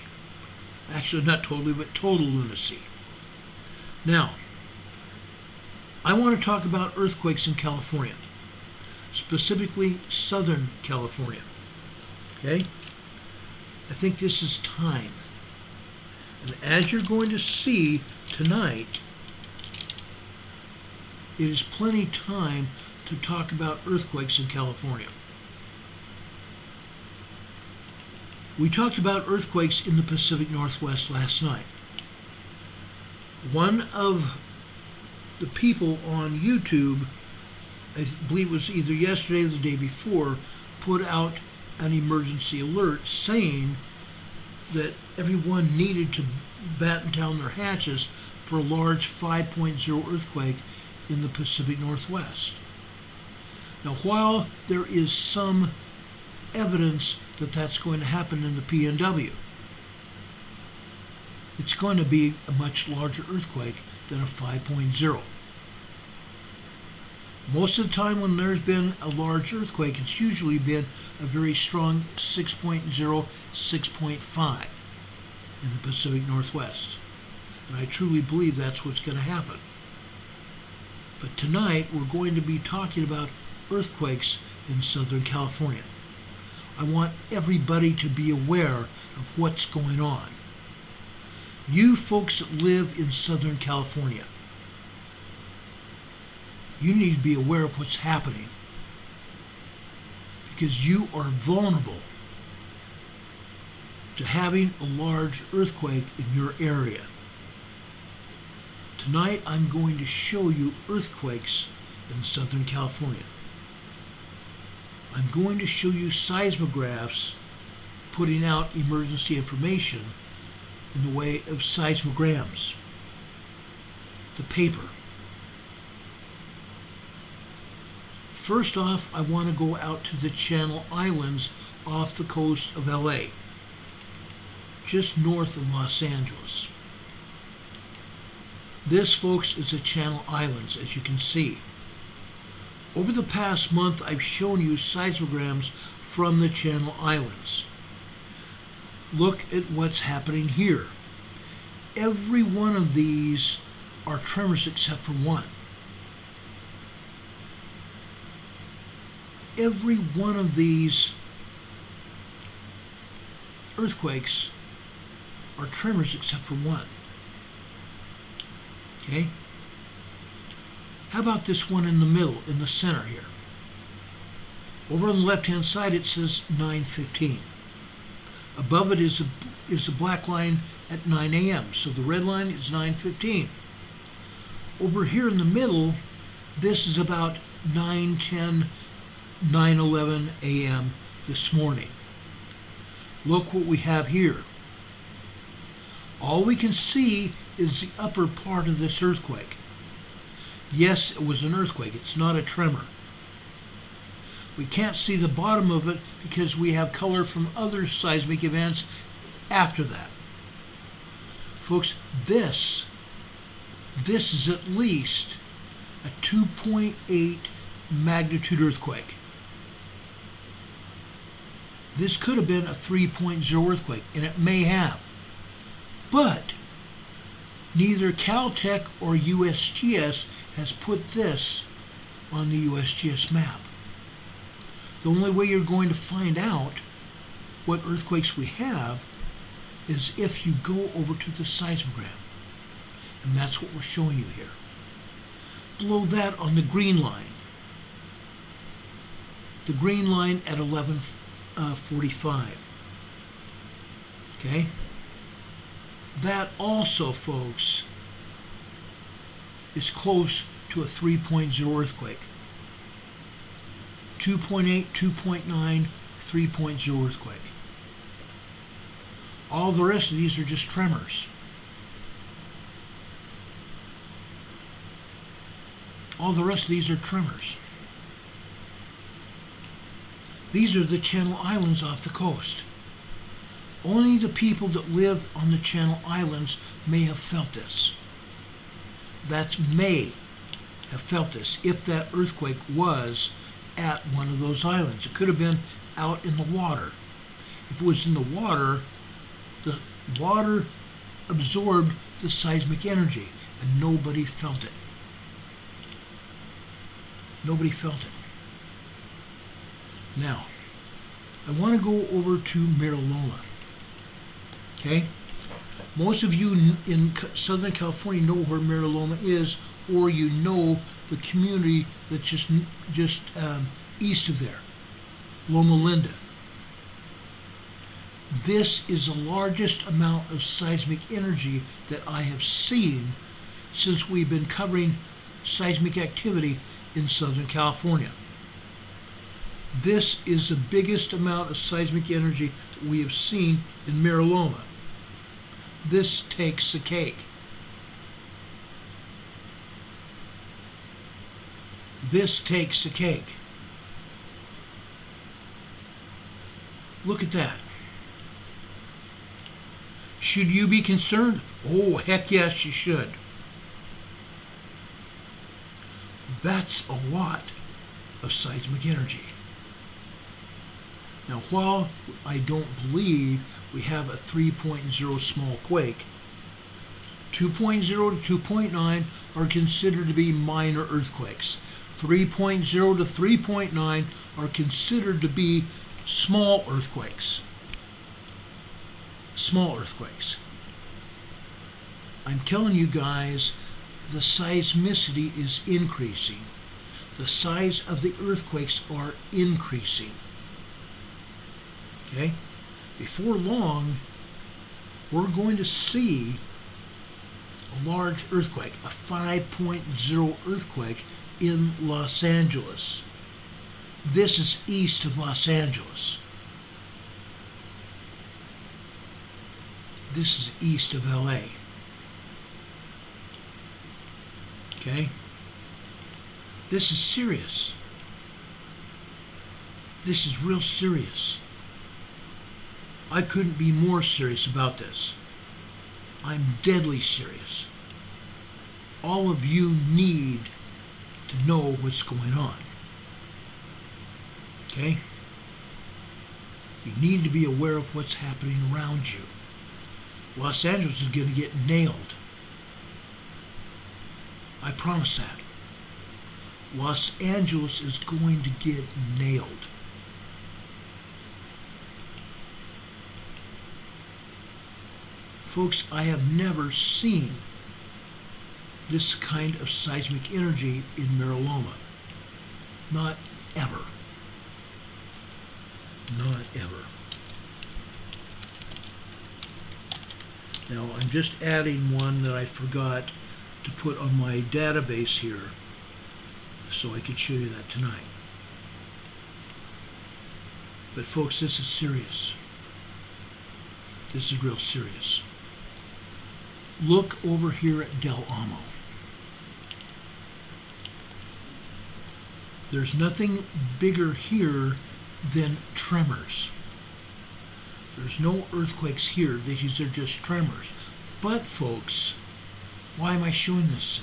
C: Actually, not totally, but total lunacy. Now, I want to talk about earthquakes in California, specifically Southern California. Okay? I think this is time. And as you're going to see tonight, it is plenty time to talk about earthquakes in California. We talked about earthquakes in the Pacific Northwest last night. One of the people on YouTube, I believe it was either yesterday or the day before, put out an emergency alert saying that everyone needed to batten down their hatches for a large 5.0 earthquake in the Pacific Northwest. Now, while there is some evidence that that's going to happen in the PNW, it's going to be a much larger earthquake than a 5.0. Most of the time when there's been a large earthquake, it's usually been a very strong 6.0, 6.5 in the Pacific Northwest. And I truly believe that's what's going to happen. But tonight we're going to be talking about earthquakes in Southern California. I want everybody to be aware of what's going on. You folks that live in Southern California, you need to be aware of what's happening, because you are vulnerable to having a large earthquake in your area. Tonight I'm going to show you earthquakes in Southern California. I'm going to show you seismographs putting out emergency information in the way of seismograms, the paper. First off, I want to go out to the Channel Islands off the coast of LA, just north of Los Angeles. This, folks, is the Channel Islands, as you can see. Over the past month, I've shown you seismograms from the Channel Islands. Look at what's happening here. Every one of these are tremors except for one. Every one of these earthquakes are tremors except for one. Okay? How about this one in the middle, in the center here? Over on the left-hand side it says 9:15. Above it is a black line at 9 a.m. So the red line is 9:15. Over here in the middle, this is about 9:10, 9:11 a.m. this morning. Look what we have here. All we can see is the upper part of this earthquake. Yes, it was an earthquake. It's not a tremor. We can't see the bottom of it because we have color from other seismic events after that. Folks, this is at least a 2.8 magnitude earthquake. This could have been a 3.0 earthquake, and it may have. But neither Caltech or USGS has put this on the USGS map. The only way you're going to find out what earthquakes we have is if you go over to the seismogram. And that's what we're showing you here. Below that on the green line. The green line at 11:45. Okay? That also, folks, is close to a 3.0 earthquake. 2.8, 2.9, 3.0 earthquake. All the rest of these are just tremors. All the rest of these are tremors. These are the Channel Islands off the coast. Only the people that live on the Channel Islands may have felt this. That's may have felt this if that earthquake was at one of those islands. It could have been out in the water. If it was in the water absorbed the seismic energy and nobody felt it. Nobody felt it. Now, I want to go over to Marilona. Okay? Most of you in Southern California know where Marilona is or you know the community that's just east of there, Loma Linda. This is the largest amount of seismic energy that I have seen since we've been covering seismic activity in Southern California. This is the biggest amount of seismic energy that we have seen in Mira Loma. This takes the cake. This takes the cake. Look at that. Should you be concerned? Oh, heck yes, you should. That's a lot of seismic energy. Now, while I don't believe we have a 3.0 small quake, 2.0 to 2.9 are considered to be minor earthquakes. 3.0 to 3.9 are considered to be small earthquakes. Small earthquakes. I'm telling you guys, the seismicity is increasing. The size of the earthquakes are increasing. Okay? Before long, we're going to see a large earthquake, a 5.0 earthquake in Los Angeles. This is east of Los Angeles. This is east of LA. Okay? This is serious. This is real serious. I couldn't be more serious about this. I'm deadly serious. All of you need to know what's going on. Okay? You need to be aware of what's happening around you. Los Angeles is going to get nailed. I promise that. Los Angeles is going to get nailed. Folks, I have never seen this kind of seismic energy in Mira Loma. Not ever. Not ever. Now, I'm just adding one that I forgot to put on my database here so I could show you that tonight. But folks, this is serious. This is real serious. Look over here at Del Amo. There's nothing bigger here than tremors. There's no earthquakes here. These are just tremors. But folks, why am I showing this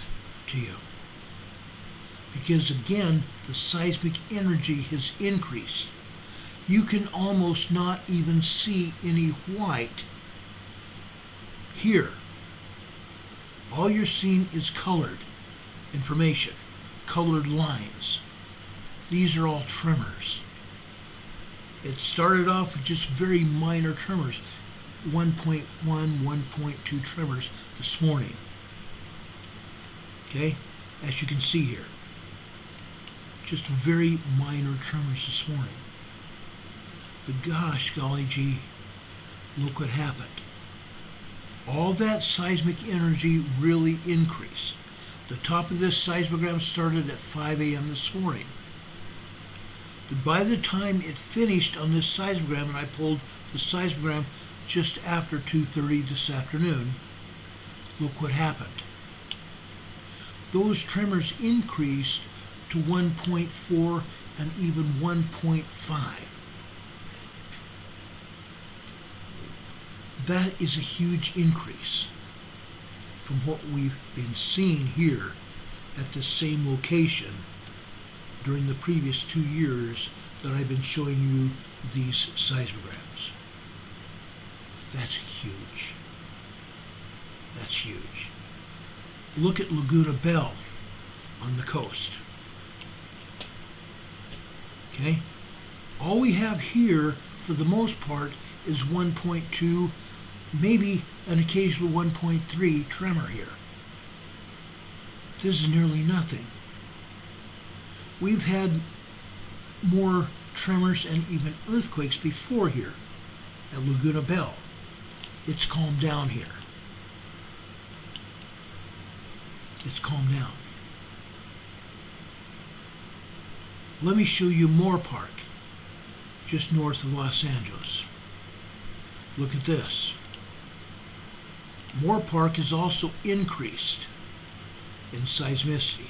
C: to you? Because again, the seismic energy has increased. You can almost not even see any white here. All you're seeing is colored information, colored lines. These are all tremors. It started off with just very minor tremors, 1.1, 1.2 tremors this morning. Okay, as you can see here, just very minor tremors this morning. But gosh, golly gee, look what happened. All that seismic energy really increased. The top of this seismogram started at 5 a.m. this morning. But by the time it finished on this seismogram, and I pulled the seismogram just after 2:30 this afternoon, look what happened. Those tremors increased to 1.4 and even 1.5. That is a huge increase from what we've been seeing here at the same location during the previous 2 years that I've been showing you these seismograms. That's huge. That's huge. Look at Laguna Bell on the coast. Okay? All we have here, for the most part, is 1.2, maybe an occasional 1.3 tremor here. This is nearly nothing. We've had more tremors and even earthquakes before here at Laguna Bell. It's calmed down here. It's calmed down. Let me show you Moore Park, just north of Los Angeles. Look at this. Moore Park is also increased in seismicity.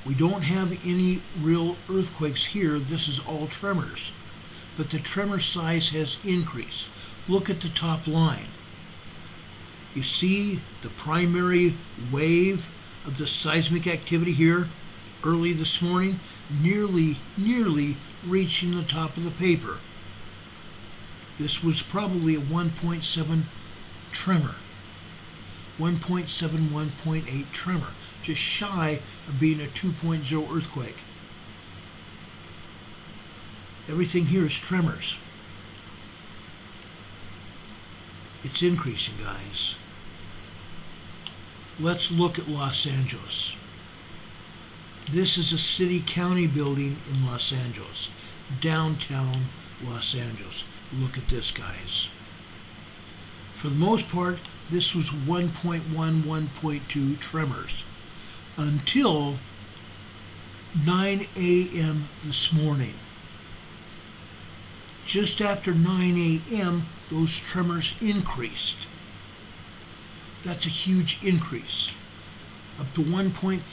C: We don't have any real earthquakes here. This is all tremors. But the tremor size has increased. Look at the top line. You see the primary wave of the seismic activity here early this morning, nearly reaching the top of the paper. This was probably a 1.7 tremor. 1.7, 1.8 tremor, just shy of being a 2.0 earthquake. Everything here is tremors. It's increasing, guys. Let's look at Los Angeles. This is a city-county building in Los Angeles, downtown Los Angeles. Look at this, guys. For the most part, this was 1.1, 1.2 tremors until 9 a.m. this morning. Just after 9 a.m., those tremors increased. That's a huge increase. Up to 1.5,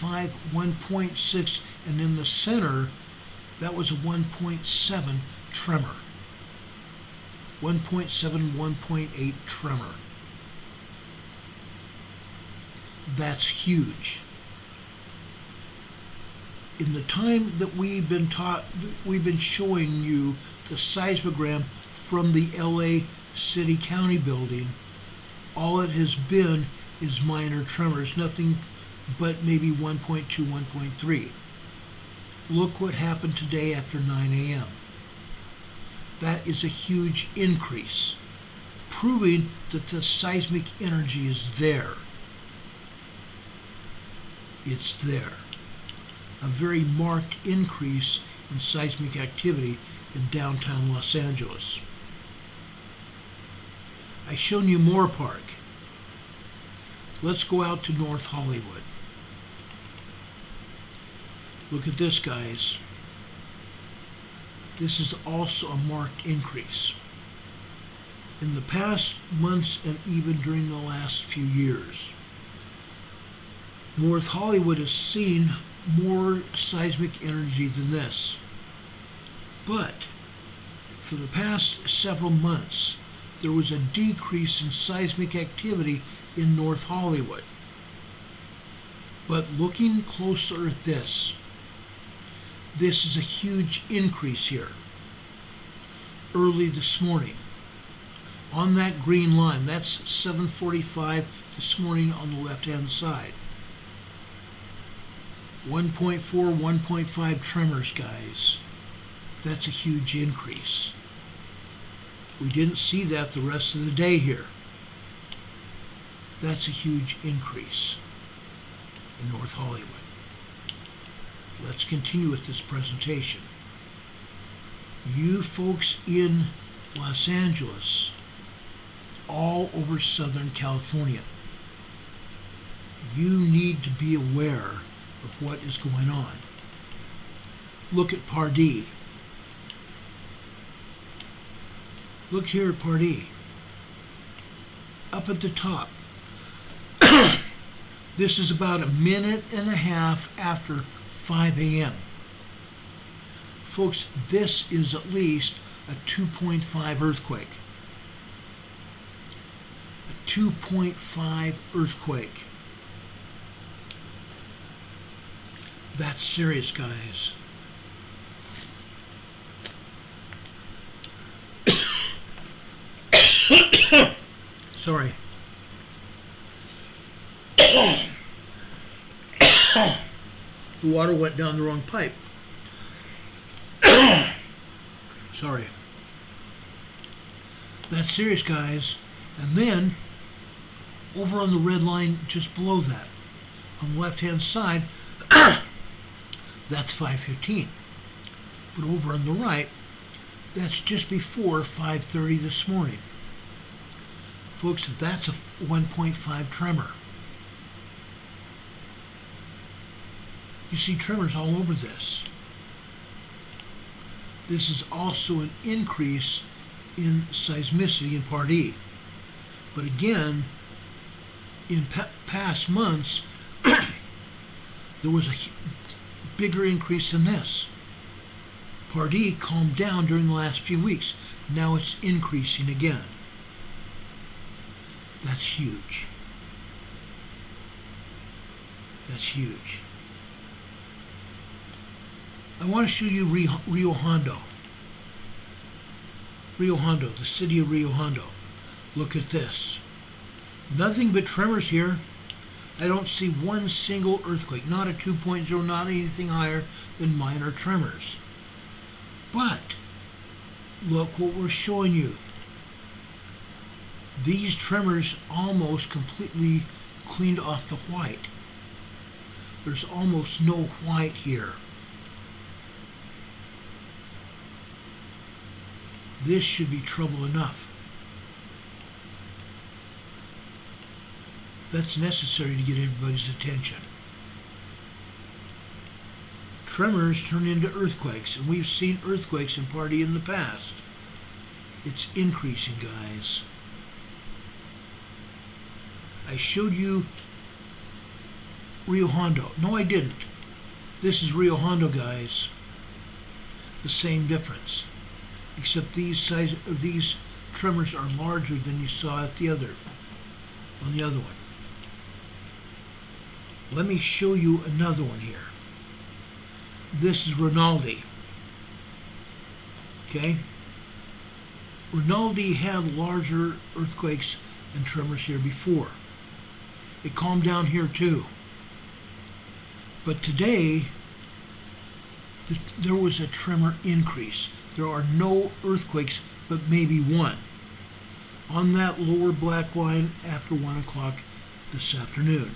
C: 1.6, and in the center, that was a 1.7 tremor. 1.7, 1.8 tremor. That's huge. In the time that we've been showing you the seismogram from the LA City County building, all it has been is minor tremors, nothing but maybe 1.2, 1.3. Look what happened today after 9 a.m. That is a huge increase, proving that the seismic energy is there. It's there. A very marked increase in seismic activity in downtown Los Angeles. I've shown you Moore Park. Let's go out to North Hollywood. Look at this, guys. This is also a marked increase. In the past months and even during the last few years, North Hollywood has seen more seismic energy than this. But for the past several months, there was a decrease in seismic activity in North Hollywood. But looking closer at this is a huge increase here. Early this morning, on that green line, that's 7:45 this morning on the left-hand side. 1.4, 1.5 tremors, guys. That's a huge increase. We didn't see that the rest of the day here. That's a huge increase in North Hollywood. Let's continue with this presentation. You folks in Los Angeles, all over Southern California, you need to be aware of what is going on. Look at Pardee. Look here at Pardee. Up at the top. This is about a minute and a half after 5 a.m. Folks, this is at least a 2.5 earthquake. A 2.5 earthquake. That's serious, guys. Sorry. The water went down the wrong pipe. Sorry. That's serious, guys. And then, over on the red line just below that, On the left-hand side, that's 5:15. But over on the right, that's just before 5:30 this morning. Folks, that's a 1.5 tremor. You see tremors all over this. This is also an increase in seismicity in Part E. But again, in past months, there was a bigger increase than this. Part E calmed down during the last few weeks. Now it's increasing again. That's huge. That's huge. I want to show you Rio Hondo. Rio Hondo, the city of Rio Hondo. Look at this. Nothing but tremors here. I don't see one single earthquake, not a 2.0, not anything higher than minor tremors. But look what we're showing you. These tremors almost completely cleaned off the white. There's almost no white here. This should be trouble enough. That's necessary to get everybody's attention. Tremors turn into earthquakes, and we've seen earthquakes in Part E in the past. It's increasing, guys. I showed you Rio Hondo. No, I didn't. This is Rio Hondo, guys. The same difference, except these tremors are larger than you saw at the other, on the other one. Let me show you another one here. This is Rinaldi. Okay? Rinaldi had larger earthquakes and tremors here before. It calmed down here too. But today, there was a tremor increase. There are no earthquakes, but maybe one, on that lower black line after 1 o'clock this afternoon.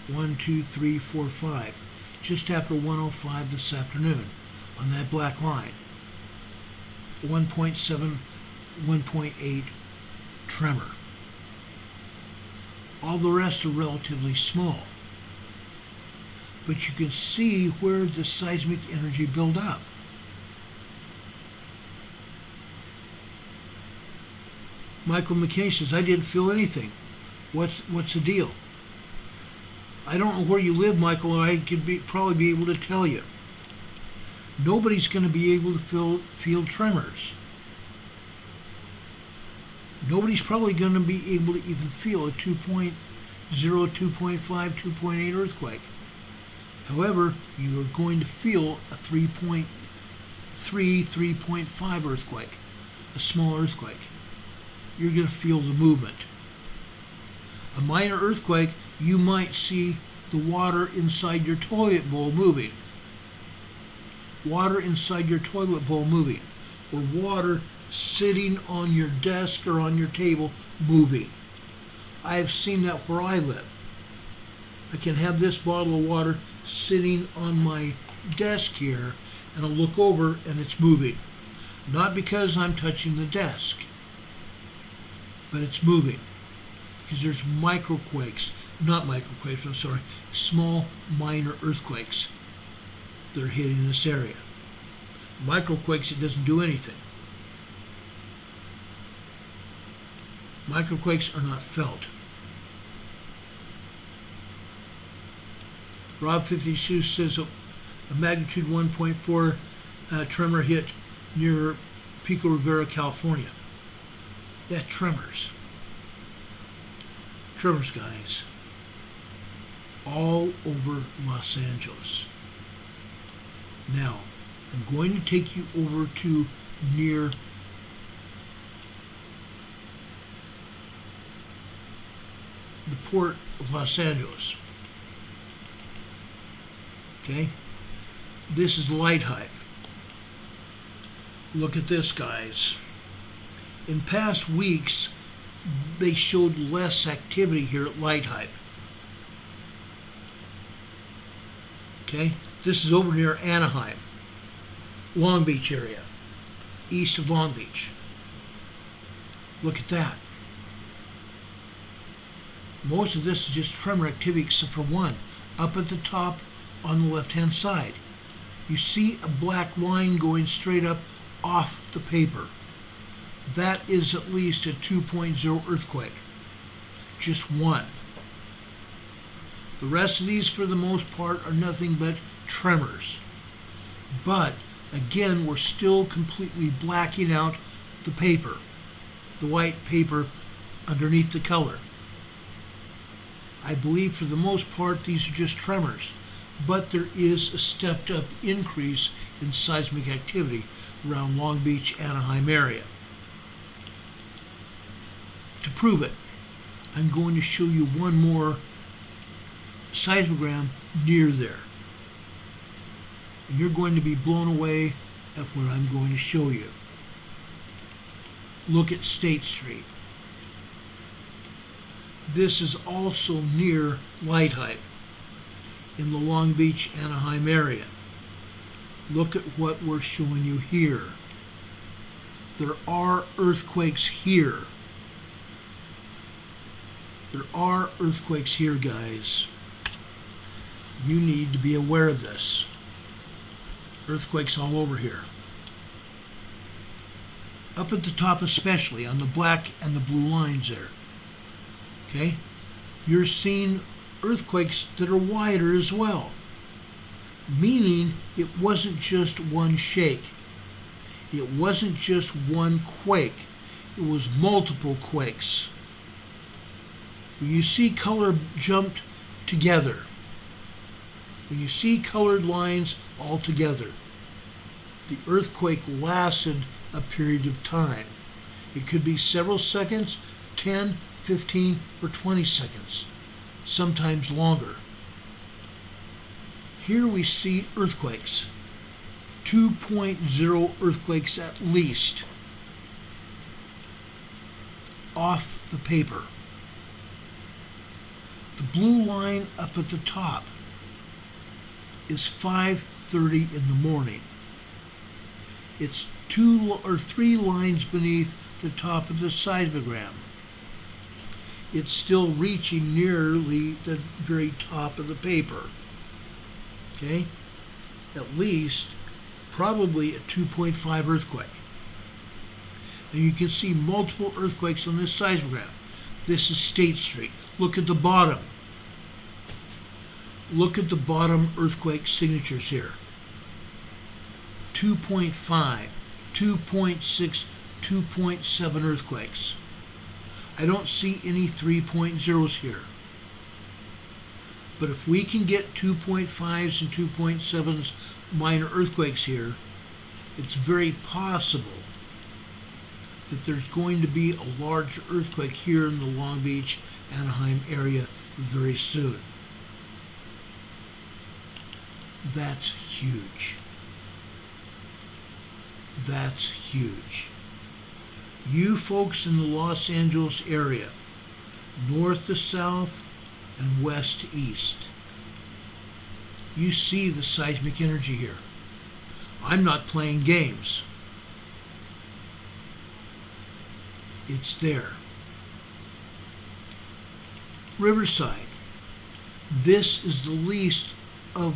C: 1, 2, 3, 4, 5. Just after 1:05 this afternoon on that black line. 1.7, 1.8 tremor. All the rest are relatively small. But you can see where the seismic energy built up. Michael McKay says, I didn't feel anything. What's the deal? I don't know where you live, Michael, or I could probably be able to tell you. Nobody's going to be able to feel tremors. Nobody's probably going to be able to even feel a 2.0, 2.5, 2.8 earthquake. However, you are going to feel a 3.3, 3.5 earthquake, a small earthquake. You're going to feel the movement. A minor earthquake, you might see the water inside your toilet bowl moving. Water inside your toilet bowl moving. Or water sitting on your desk or on your table moving. I have seen that where I live. I can have this bottle of water sitting on my desk here, and I'll look over and it's moving. Not because I'm touching the desk, but it's moving. Because there's small minor earthquakes that are hitting this area. Microquakes, it doesn't do anything. Microquakes are not felt. Rob 52 says a magnitude 1.4 tremor hit near Pico Rivera, California. Yeah, tremors. Tremors, guys. All over Los Angeles. Now, I'm going to take you over to near the port of Los Angeles. Okay? This is light hype. Look at this, guys. In past weeks, they showed less activity here at light hype. Okay, this is over near Anaheim, Long Beach area, east of Long Beach. Look at that. Most of this is just tremor activity except for one, up at the top on the left-hand side. You see a black line going straight up off the paper. That is at least a 2.0 earthquake. Just one. The rest of these, for the most part, are nothing but tremors. But, again, we're still completely blacking out the paper, the white paper underneath the color. I believe for the most part these are just tremors, but there is a stepped up increase in seismic activity around Long Beach, Anaheim area. To prove it, I'm going to show you one more seismogram near there. And you're going to be blown away at what I'm going to show you. Look at State Street. This is also near Light Height in the Long Beach, Anaheim area. Look at what we're showing you here. There are earthquakes here. There are earthquakes here, guys. You need to be aware of this. Earthquakes all over here. Up at the top especially, on the black and the blue lines there. Okay? You're seeing earthquakes that are wider as well. Meaning it wasn't just one shake. It wasn't just one quake. It was multiple quakes. When you see color jumped together, when you see colored lines all together, the earthquake lasted a period of time. It could be several seconds, 10, 15, or 20 seconds, sometimes longer. Here we see earthquakes, 2.0 earthquakes at least, off the paper. The blue line up at the top is 5:30 in the morning. It's 2 or 3 lines beneath the top of the seismogram. It's still reaching nearly the very top of the paper. Okay? At least, probably a 2.5 earthquake. And you can see multiple earthquakes on this seismogram. This is State Street. Look at the bottom. Look at the bottom earthquake signatures here. 2.5, 2.6, 2.7 earthquakes. I don't see any 3.0s here. But if we can get 2.5s and 2.7s minor earthquakes here, it's very possible that there's going to be a large earthquake here in the Long Beach, Anaheim area very soon. That's huge. That's huge. You folks in the Los Angeles area, north to south and west to east, you see the seismic energy here. I'm not playing games. It's there. Riverside. This is the least of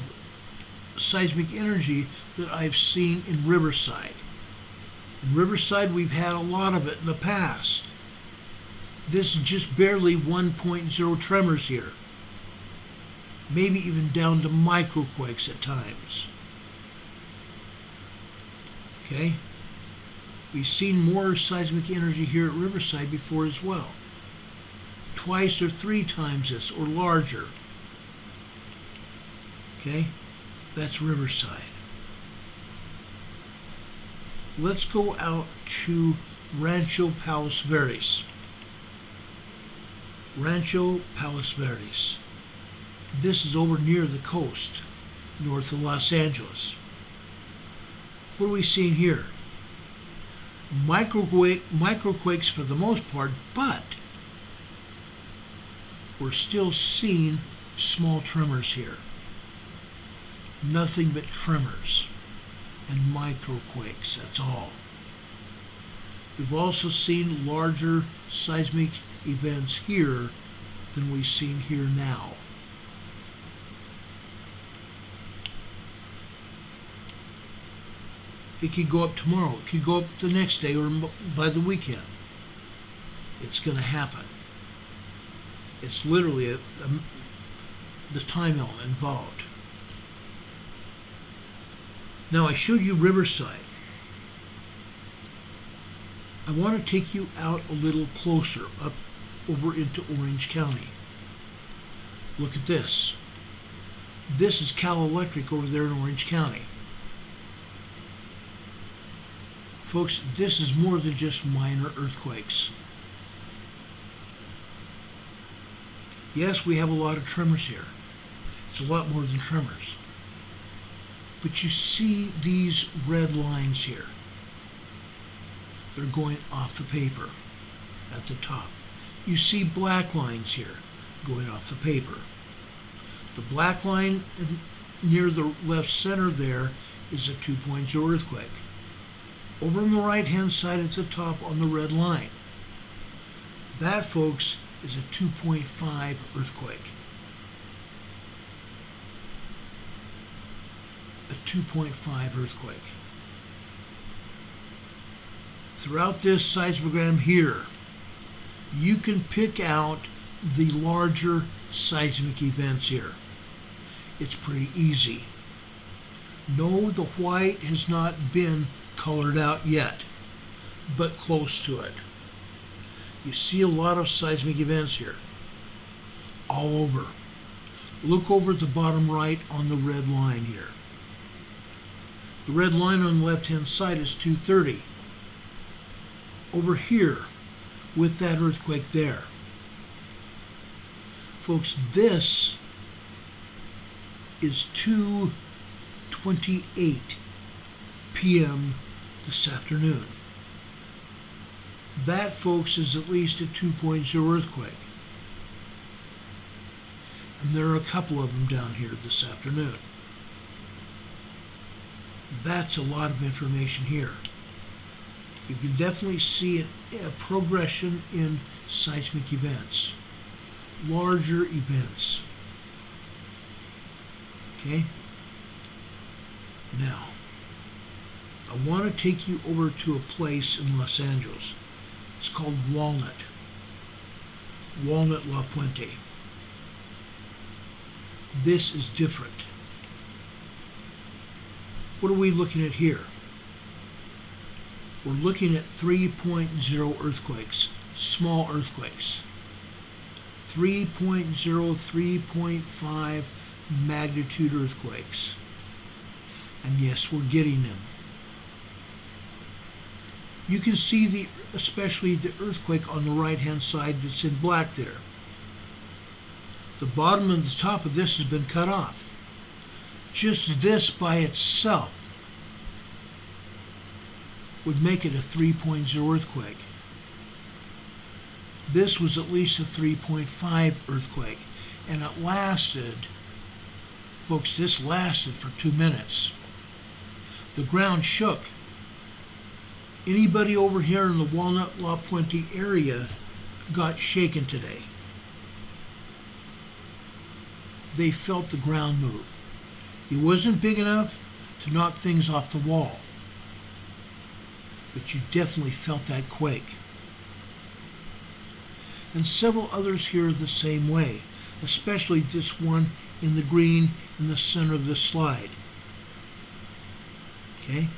C: seismic energy that I've seen in Riverside. In Riverside, we've had a lot of it in the past. This is just barely 1.0 tremors here. Maybe even down to microquakes at times. Okay? We've seen more seismic energy here at Riverside before as well. Twice or 3 times this, or larger. Okay? That's Riverside. Let's go out to Rancho Palos Verdes. Rancho Palos Verdes. This is over near the coast, north of Los Angeles. What are we seeing here? Microquakes for the most part, but we're still seeing small tremors here. Nothing but tremors and microquakes, that's all. We've also seen larger seismic events here than we've seen here now. It could go up tomorrow, it could go up the next day or by the weekend. It's going to happen. It's literally the time element involved. Now I showed you Riverside. I want to take you out a little closer, up over into Orange County. Look at this. This is Cal Electric over there in Orange County. Folks, this is more than just minor earthquakes. Yes, we have a lot of tremors here. It's a lot more than tremors. But you see these red lines here. They're going off the paper at the top. You see black lines here going off the paper. The black line near the left center there is a 2.0 earthquake. Over on the right-hand side at the top on the red line, that, folks, is a 2.5 earthquake. A 2.5 earthquake. Throughout this seismogram here, you can pick out the larger seismic events here. It's pretty easy. No, the white has not been colored out yet, but close to it. You see a lot of seismic events here, all over. Look over at the bottom right on the red line here. The red line on the left-hand side is 230. Over here, with that earthquake there. Folks, this is 2:28 p.m. this afternoon. That, folks, is at least a 2.0 earthquake. And there are a couple of them down here this afternoon. That's a lot of information here. You can definitely see a progression in seismic events, larger events. Okay? Now, I want to take you over to a place in Los Angeles. It's called Walnut La Puente. This is different. What are we looking at here? We're looking at 3.0 earthquakes, small earthquakes. 3.0, 3.5 magnitude earthquakes. And yes, we're getting them. You can see especially the earthquake on the right-hand side that's in black there. The bottom and the top of this has been cut off. Just this by itself would make it a 3.0 earthquake. This was at least a 3.5 earthquake, and it lasted, folks, this lasted for 2 minutes. The ground shook. Anybody over here in the Walnut La Puente area got shaken today. They felt the ground move. It wasn't big enough to knock things off the wall, but you definitely felt that quake. And several others here are the same way, especially this one in the green in the center of this slide. Okay?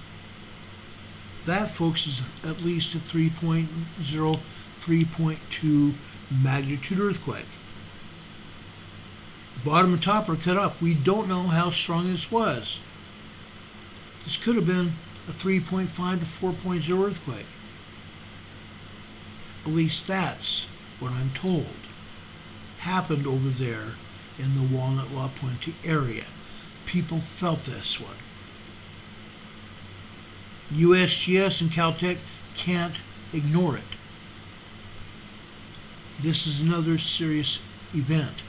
C: That, folks, is at least a 3.0, 3.2 magnitude earthquake. The bottom and top are cut up. We don't know how strong this was. This could have been a 3.5 to 4.0 earthquake. At least that's what I'm told happened over there in the Walnut La Puente area. People felt this one. USGS and Caltech can't ignore it. This is another serious event.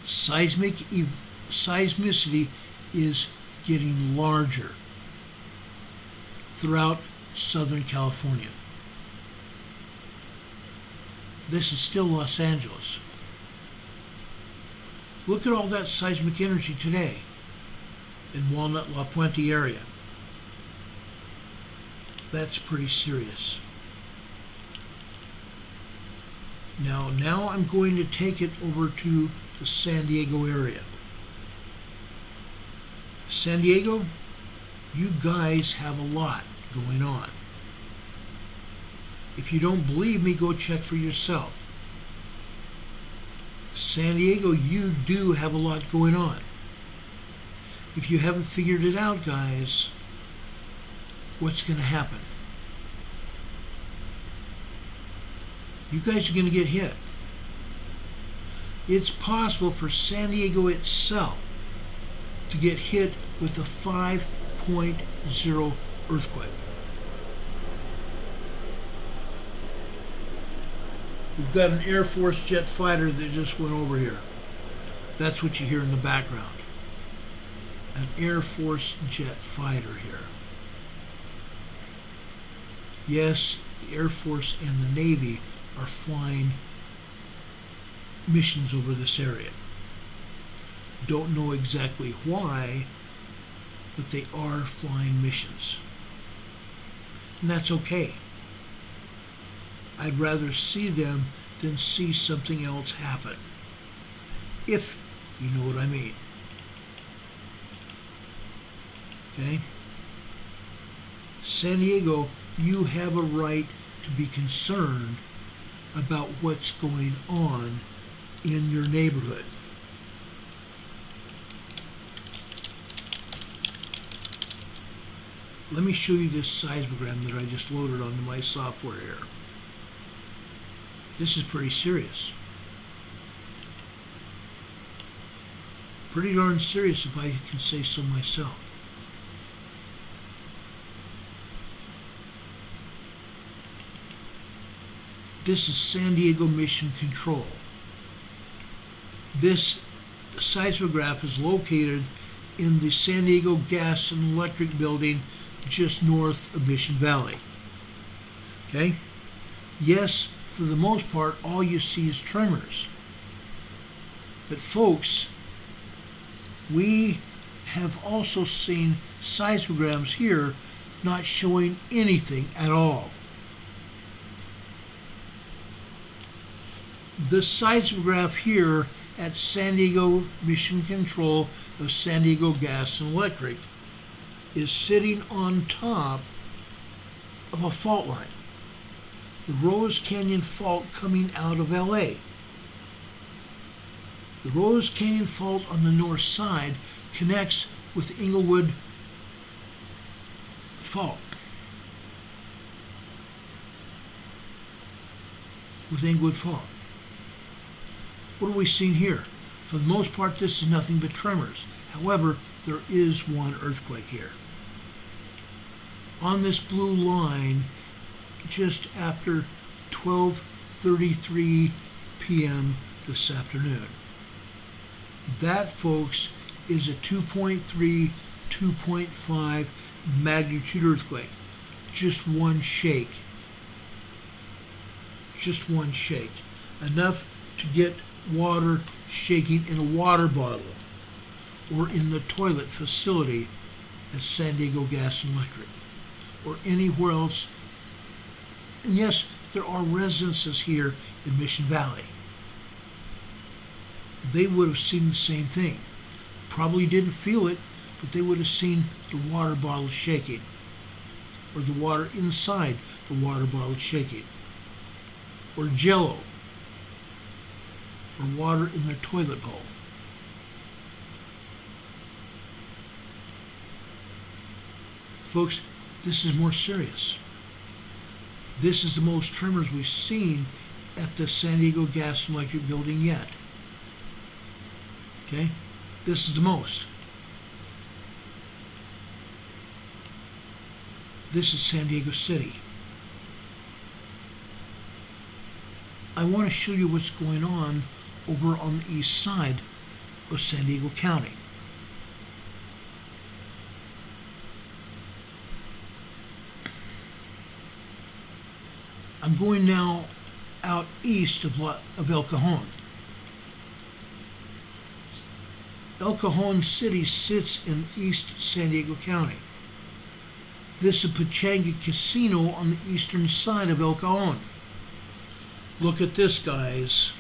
C: Seismicity is getting larger throughout Southern California. This is still Los Angeles. Look at all that seismic energy today in Walnut, La Puente area. That's pretty serious. Now I'm going to take it over to the San Diego area. San Diego, you guys have a lot going on. If you don't believe me, go check for yourself. San Diego, you do have a lot going on. If you haven't figured it out, guys, what's going to happen? You guys are going to get hit. It's possible for San Diego itself to get hit with a 5.0 earthquake. We've got an Air Force jet fighter that just went over here. That's what you hear in the background. An Air Force jet fighter here. Yes, the Air Force and the Navy are flying missions over this area. Don't know exactly why, but they are flying missions. And that's okay. I'd rather see them than see something else happen, if you know what I mean. Okay? San Diego, you have a right to be concerned about what's going on in your neighborhood. Let me show you this seismogram that I just loaded onto my software here. This is pretty serious. Pretty darn serious, if I can say so myself. This is San Diego Mission Control. This seismograph is located in the San Diego Gas and Electric Building just north of Mission Valley. Okay? Yes, for the most part, all you see is tremors. But folks, we have also seen seismograms here not showing anything at all. The seismograph here at San Diego Mission Control of San Diego Gas and Electric is sitting on top of a fault line. The Rose Canyon Fault coming out of LA. The Rose Canyon Fault on the north side connects with Inglewood Fault. With Inglewood Fault. What are we seeing here? For the most part, this is nothing but tremors. However, there is one earthquake here. On this blue line, just after 12:33 p.m. this afternoon. That, folks, is a 2.3, 2.5 magnitude earthquake. Just one shake. Just one shake. Enough to get water shaking in a water bottle or in the toilet facility at San Diego Gas and Electric or anywhere else. And yes, there are residences here in Mission Valley. They would have seen the same thing. Probably didn't feel it, but they would have seen the water bottle shaking, or the water inside the water bottle shaking, or jello, or water in their toilet bowl. Folks, this is more serious. This is the most tremors we've seen at the San Diego Gas and Electric Building yet. Okay? This is the most. This is San Diego City. I want to show you what's going on over on the east side of San Diego County. I'm going now out east of El Cajon. El Cajon City sits in East San Diego County. This is Pechanga Casino on the eastern side of El Cajon. Look at this, guys.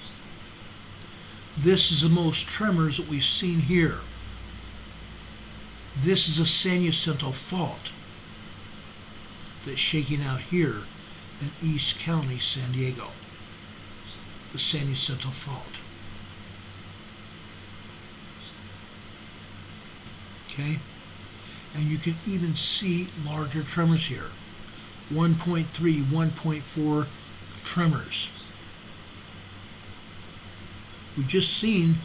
C: This is the most tremors that we've seen here. This is a San Jacinto fault that's shaking out here in East County, San Diego. The San Jacinto fault. Okay? And you can even see larger tremors here. 1.3, 1.4 tremors. We've just seen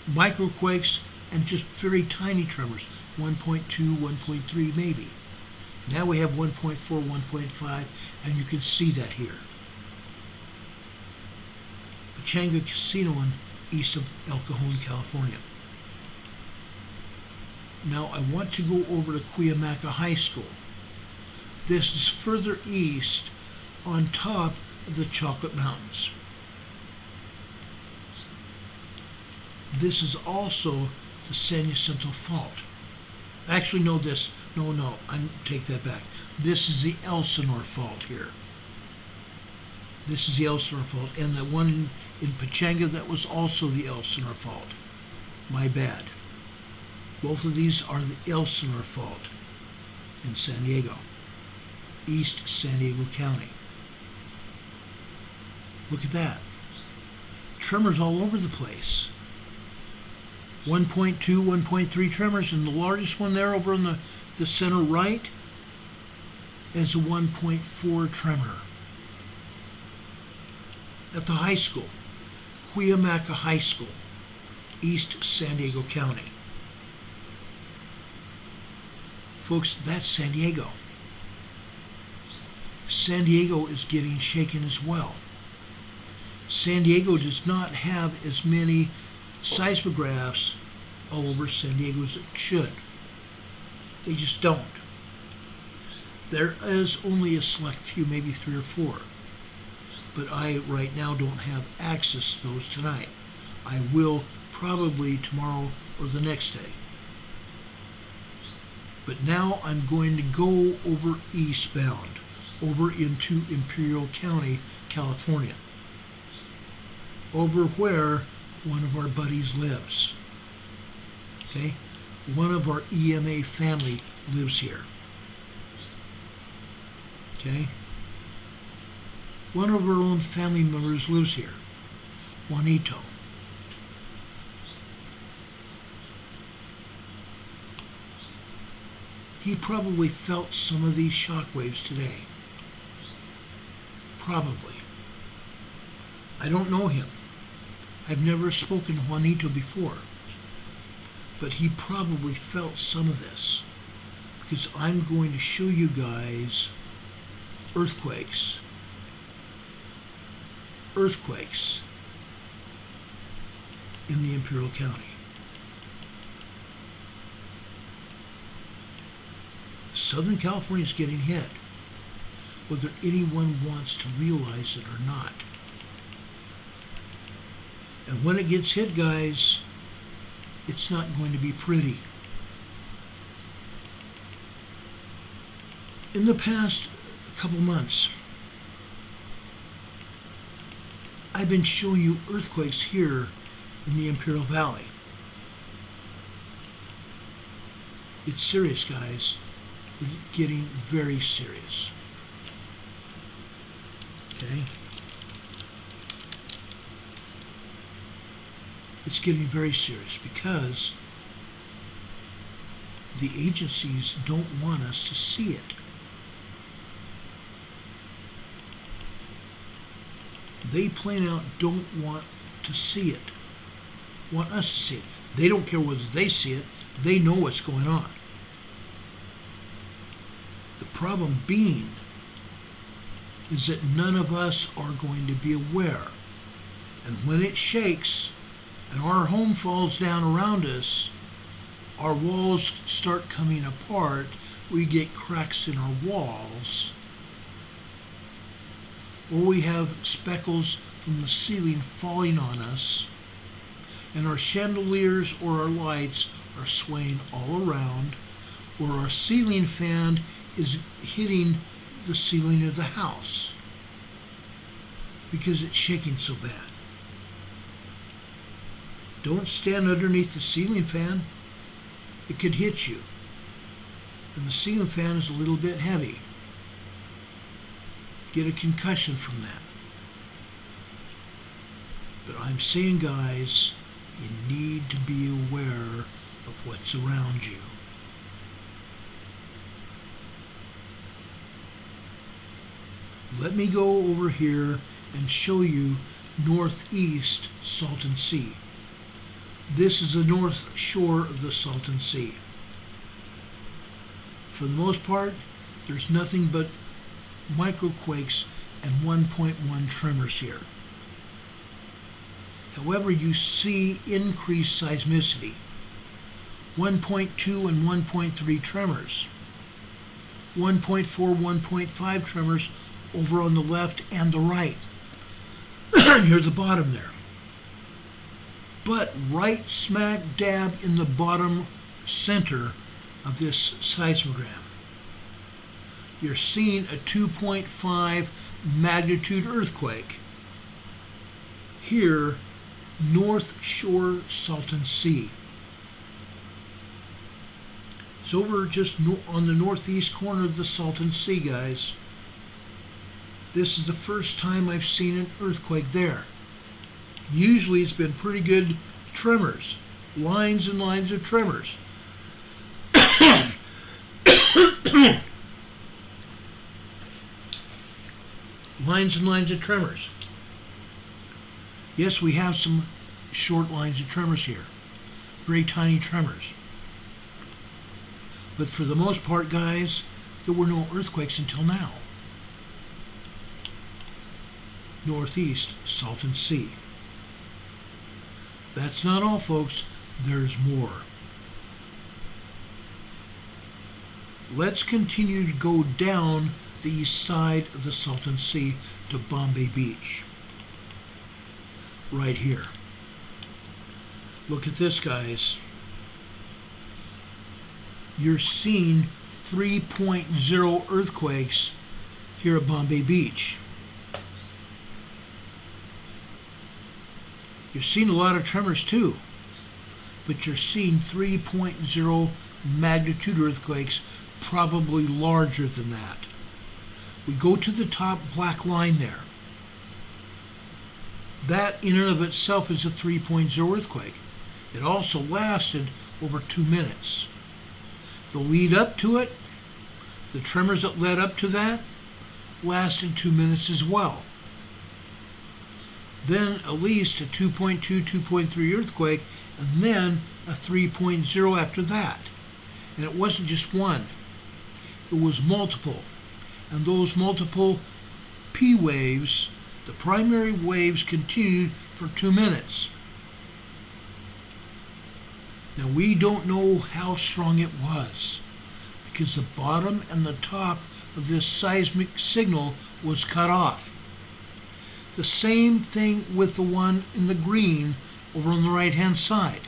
C: microquakes and just very tiny tremors. 1.2, 1.3 maybe. Now we have 1.4, 1.5, and you can see that here. Pechanga Casino in east of El Cajon, California. Now I want to go over to Cuyamaca High School. This is further east on top of the Chocolate Mountains. This is also the San Jacinto Fault. Actually, no, I take that back. This is the Elsinore Fault here. This is the Elsinore Fault, and the one in Pechanga, that was also the Elsinore Fault. My bad. Both of these are the Elsinore Fault in San Diego, East San Diego County. Look at that. Tremors all over the place. 1.2, 1.3 tremors, and the largest one there over in the center right is a 1.4 tremor. At the high school, Cuyamaca High School, East San Diego County. Folks, that's San Diego. San Diego is getting shaken as well. San Diego does not have as many seismographs all over San Diego as it should. They just don't. There is only a select few, maybe 3 or 4. But I right now don't have access to those tonight. I will probably tomorrow or the next day. But now I'm going to go over eastbound, over into Imperial County, California, over where one of our buddies lives. Okay? One of our EMA family lives here. Okay? One of our own family members lives here, Juanito. He probably felt some of these shock waves today. Probably. I don't know him. I've never spoken to Juanito before. But he probably felt some of this. Because I'm going to show you guys earthquakes. Earthquakes in the Imperial County. Southern California is getting hit, whether anyone wants to realize it or not. And when it gets hit, guys, it's not going to be pretty. In the past couple months, I've been showing you earthquakes here in the Imperial Valley. It's serious, guys. It's getting very serious. Okay? It's getting very serious because the agencies don't want us to see it. They plain out don't want to see it, want us to see it. They don't care whether they see it, they know what's going on. The problem being is that none of us are going to be aware. And when it shakes and our home falls down around us, our walls start coming apart, we get cracks in our walls, or we have speckles from the ceiling falling on us, and our chandeliers or our lights are swaying all around, or our ceiling fan is hitting the ceiling of the house because it's shaking so bad. Don't stand underneath the ceiling fan. It could hit you. And the ceiling fan is a little bit heavy. Get a concussion from that. But I'm saying, guys, you need to be aware of what's around you. Let me go over here and show you northeast Salton Sea. This is the north shore of the Salton Sea. For the most part, there's nothing but microquakes and 1.1 tremors here. However, you see increased seismicity. 1.2 and 1.3 tremors. 1.4, 1.5 tremors over on the left and the right. Here's the bottom there. But right smack dab in the bottom center of this seismogram, you're seeing a 2.5 magnitude earthquake. Here, North Shore Salton Sea. It's over just on the northeast corner of the Salton Sea, guys. This is the first time I've seen an earthquake there. Usually it's been pretty good tremors, lines and lines of tremors. Lines and lines of tremors. Yes, we have some short lines of tremors here, very tiny tremors. But for the most part, guys, there were no earthquakes until now. Northeast Salton Sea. That's not all, folks. There's more. Let's continue to go down the east side of the Salton Sea to Bombay Beach. Right here. Look at this, guys. You're seeing 3.0 earthquakes here at Bombay Beach. You're seeing a lot of tremors too, but you're seeing 3.0 magnitude earthquakes, probably larger than that. We go to the top black line there. That in and of itself is a 3.0 earthquake. It also lasted over 2 minutes. The lead up to it, the tremors that led up to that, lasted 2 minutes as well. Then at least a 2.2, 2.3 earthquake, and then a 3.0 after that. And it wasn't just one. It was multiple. And those multiple P waves, the primary waves, continued for 2 minutes. Now we don't know how strong it was, because the bottom and the top of this seismic signal was cut off. The same thing with the one in the green over on the right hand side.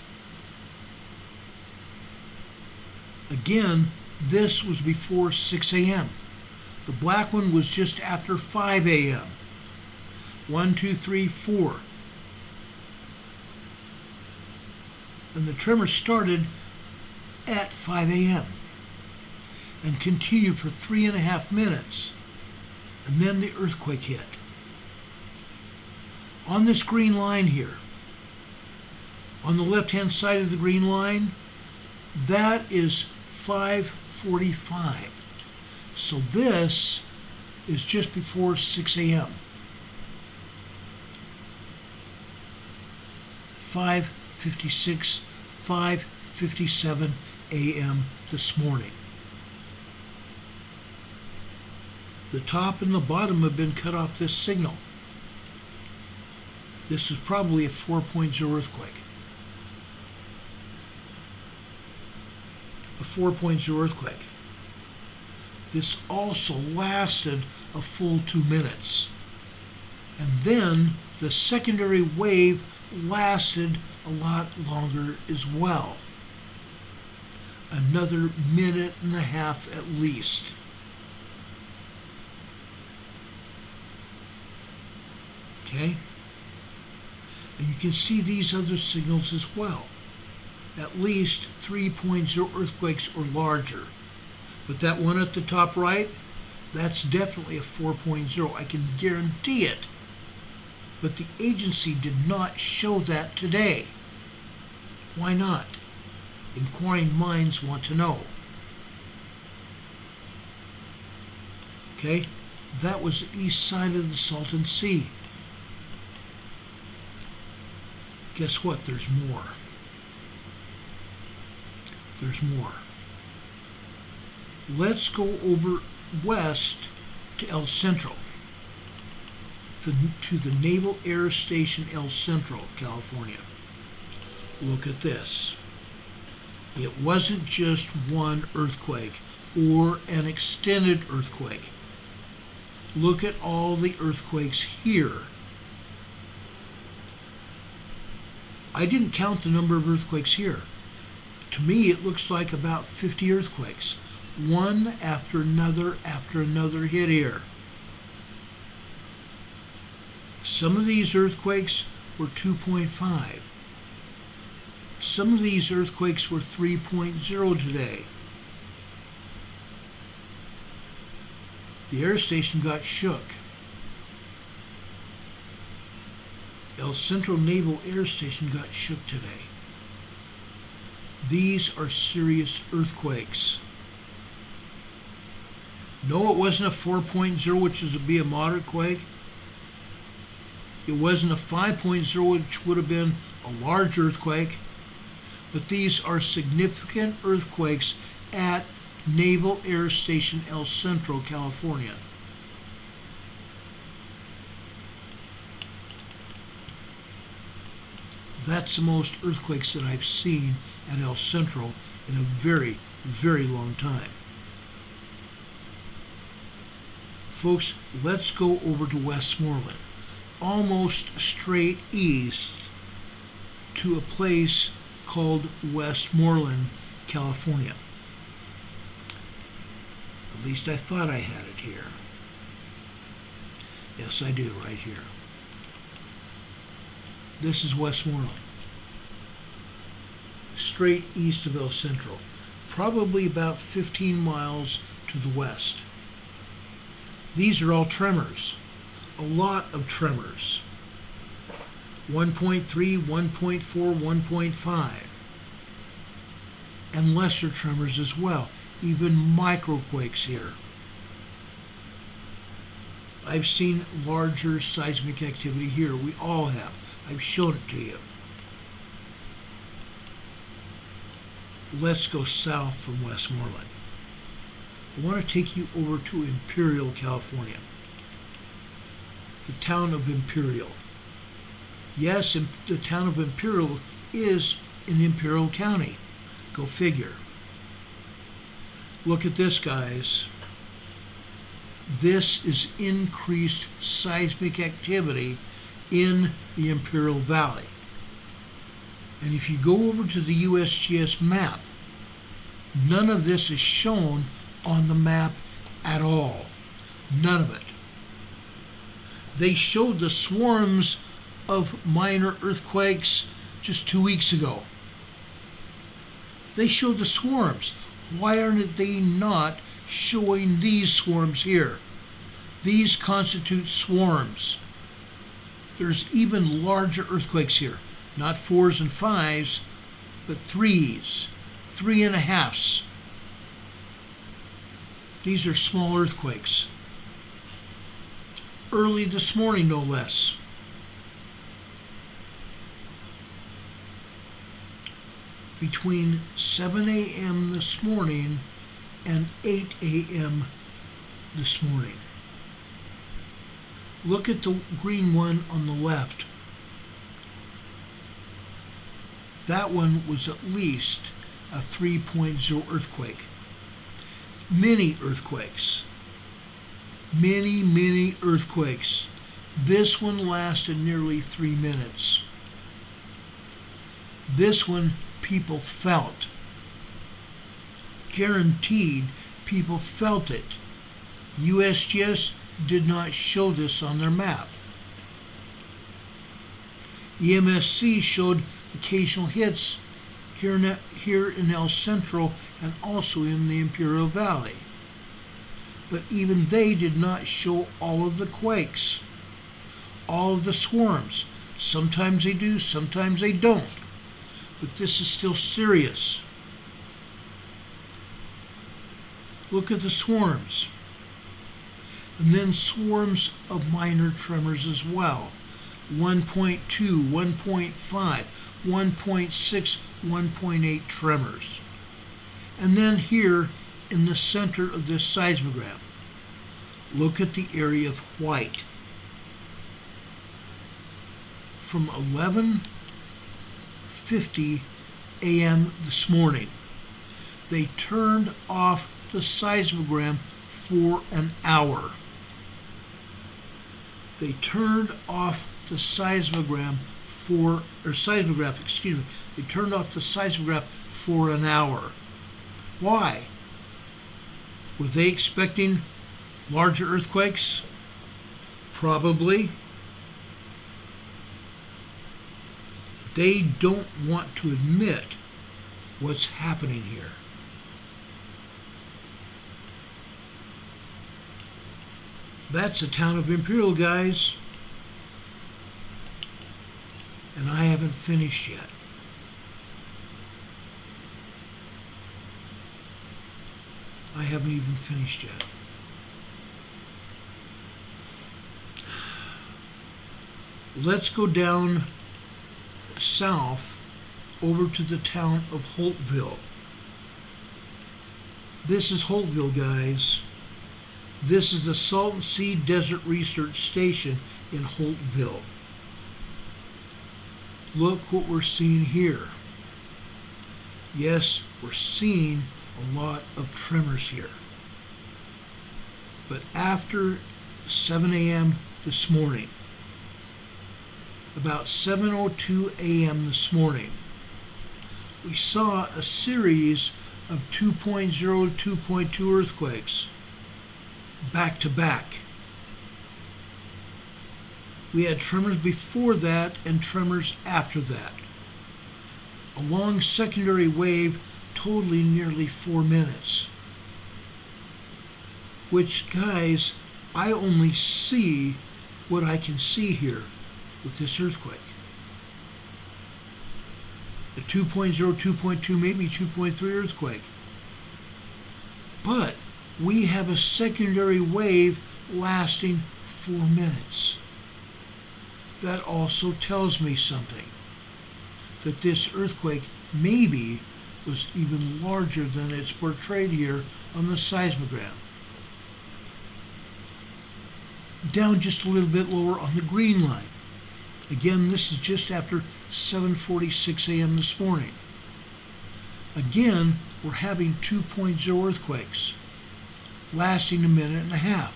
C: Again, this was before 6 a.m. The black one was just after 5 a.m. 1, 2, 3, 4. And the tremor started at 5 a.m. and continued for 3.5 minutes. And then the earthquake hit. On this green line here, on the left-hand side of the green line, that is 5:45. So this is just before 6 a.m. 5:56, 5:57 a.m. this morning. The top and the bottom have been cut off this signal. This is probably a 4.0 earthquake. A 4.0 earthquake. This also lasted a full 2 minutes. And then the secondary wave lasted a lot longer as well. Another minute and a half at least. Okay? And you can see these other signals as well. At least 3.0 earthquakes or larger. But that one at the top right, that's definitely a 4.0. I can guarantee it. But the agency did not show that today. Why not? Inquiring minds want to know. Okay, that was the east side of the Salton Sea. Guess what? There's more. There's more. Let's go over west to El Centro, to the Naval Air Station El Centro, California. Look at this. It wasn't just one earthquake or an extended earthquake. Look at all the earthquakes here. I didn't count the number of earthquakes here. To me, it looks like about 50 earthquakes. One after another hit here. Some of these earthquakes were 2.5. Some of these earthquakes were 3.0 today. The air station got shook. El Centro Naval Air Station got shook today. These are serious earthquakes. No, it wasn't a 4.0, which would be a moderate quake. It wasn't a 5.0, which would have been a large earthquake. But these are significant earthquakes at Naval Air Station El Centro, California. That's the most earthquakes that I've seen at El Centro in a very, very long time. Folks, let's go over to Westmoreland, almost straight east to a place called Westmoreland, California. At least I thought I had it here. Yes, I do, right here. This is Westmoreland, straight east of El Centro, probably about 15 miles to the west. These are all tremors, a lot of tremors. 1.3, 1.4, 1.5, and lesser tremors as well, even microquakes here. I've seen larger seismic activity here. We all have. I've shown it to you. Let's go south from Westmoreland. I want to take you over to Imperial, California. The town of Imperial. Yes, the town of Imperial is in Imperial County. Go figure. Look at this, guys. This is increased seismic activity in the Imperial Valley. And if you go over to the USGS map, none of this is shown on the map at all. None of it. They showed the swarms of minor earthquakes just 2 weeks ago. They showed the swarms. Why aren't they not showing these swarms here? These constitute swarms. There's even larger earthquakes here. Not 4s and 5s, but 3s, 3.5s. These are small earthquakes. Early this morning, no less. Between 7 a.m. this morning and 8 a.m. this morning. Look at the green one on the left. That one was at least a 3.0 earthquake. Many earthquakes. Many earthquakes This one lasted nearly 3 minutes. This one people felt. Guaranteed people felt it. USGS did not show this on their map. EMSC showed occasional hits here in El Centro and also in the Imperial Valley. But even they did not show all of the quakes, all of the swarms. Sometimes they do, sometimes they don't. But this is still serious. Look at the swarms. And then swarms of minor tremors as well. 1.2, 1.5, 1.6, 1.8 tremors. And then here in the center of this seismogram, look at the area of white. From 11:50 a.m. this morning, they turned off the seismogram for an hour. They turned off the seismograph, they turned off the seismograph for an hour. Why? Were they expecting larger earthquakes? Probably. They don't want to admit what's happening here. That's the town of Imperial, guys. And I haven't finished yet. I haven't even finished yet. Let's go down south over to the town of Holtville. This is Holtville, guys. This is the Salton Sea Desert Research Station in Holtville. Look what we're seeing here. Yes, we're seeing a lot of tremors here. But after 7 a.m. this morning, about 7:02 a.m. this morning, we saw a series of 2.0, 2.2 earthquakes back to back. We had tremors before that and tremors after that. A long secondary wave totaling nearly 4 minutes. Which, guys, I only see what I can see here with this earthquake. The 2.0, 2.2, maybe 2.3 earthquake. But we have a secondary wave lasting 4 minutes. That also tells me something. That this earthquake maybe was even larger than it's portrayed here on the seismogram. Down just a little bit lower on the green line. Again, this is just after 7:46 a.m. this morning. Again, we're having 2.0 earthquakes lasting a minute and a half.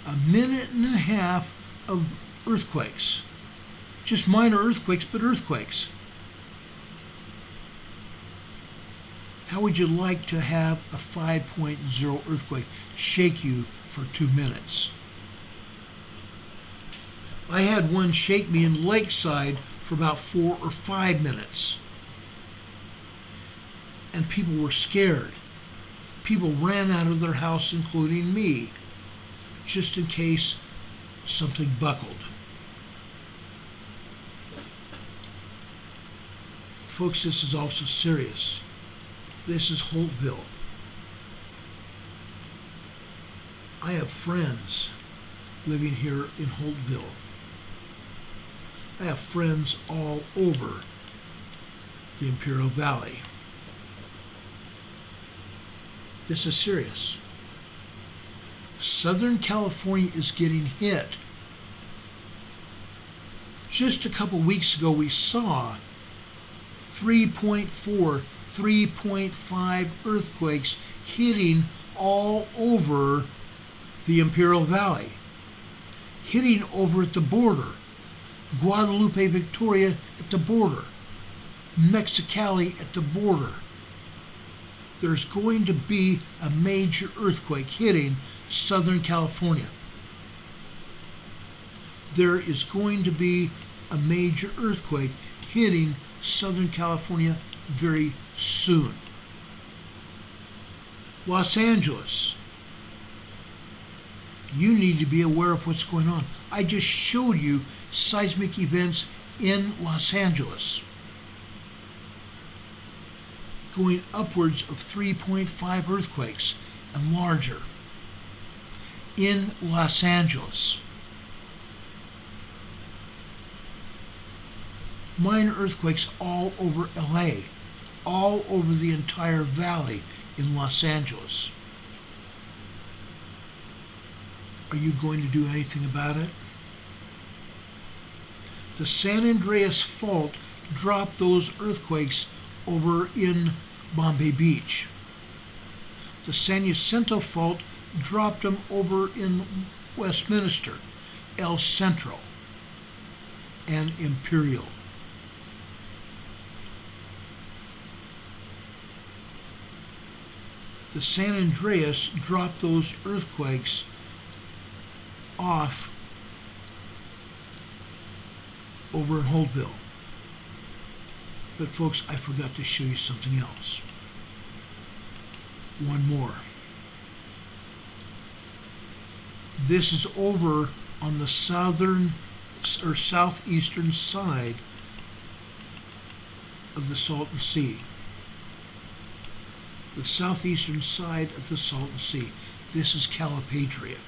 C: A minute and a half of earthquakes. Just minor earthquakes, but earthquakes. How would you like to have a 5.0 earthquake shake you for 2 minutes? I had one shake me in Lakeside for about 4 or 5 minutes. And people were scared. People ran out of their house, including me, just in case something buckled. Folks, this is also serious. This is Holtville. I have friends living here in Holtville. I have friends all over the Imperial Valley. This is serious. Southern California is getting hit. Just a couple weeks ago, we saw 3.4, 3.5 earthquakes hitting all over the Imperial Valley. hitting over at the border. Guadalupe, Victoria at the border. Mexicali at the border. There's going to be a major earthquake hitting Southern California. There is going to be a major earthquake hitting Southern California very soon. Los Angeles. You need to be aware of what's going on. I just showed you seismic events in Los Angeles, going upwards of 3.5 earthquakes and larger in Los Angeles. Minor earthquakes all over LA, all over the entire valley in Los Angeles. Are you going to do anything about it? The San Andreas Fault dropped those earthquakes over in Bombay Beach. The San Jacinto Fault dropped them over in Westminster, El Centro, and Imperial. The San Andreas dropped those earthquakes off over in Holtville. But folks, I forgot to show you something else. One more. This is over on the southern or southeastern side of the Salton Sea. The southeastern side of the Salton Sea. This is Calipatria.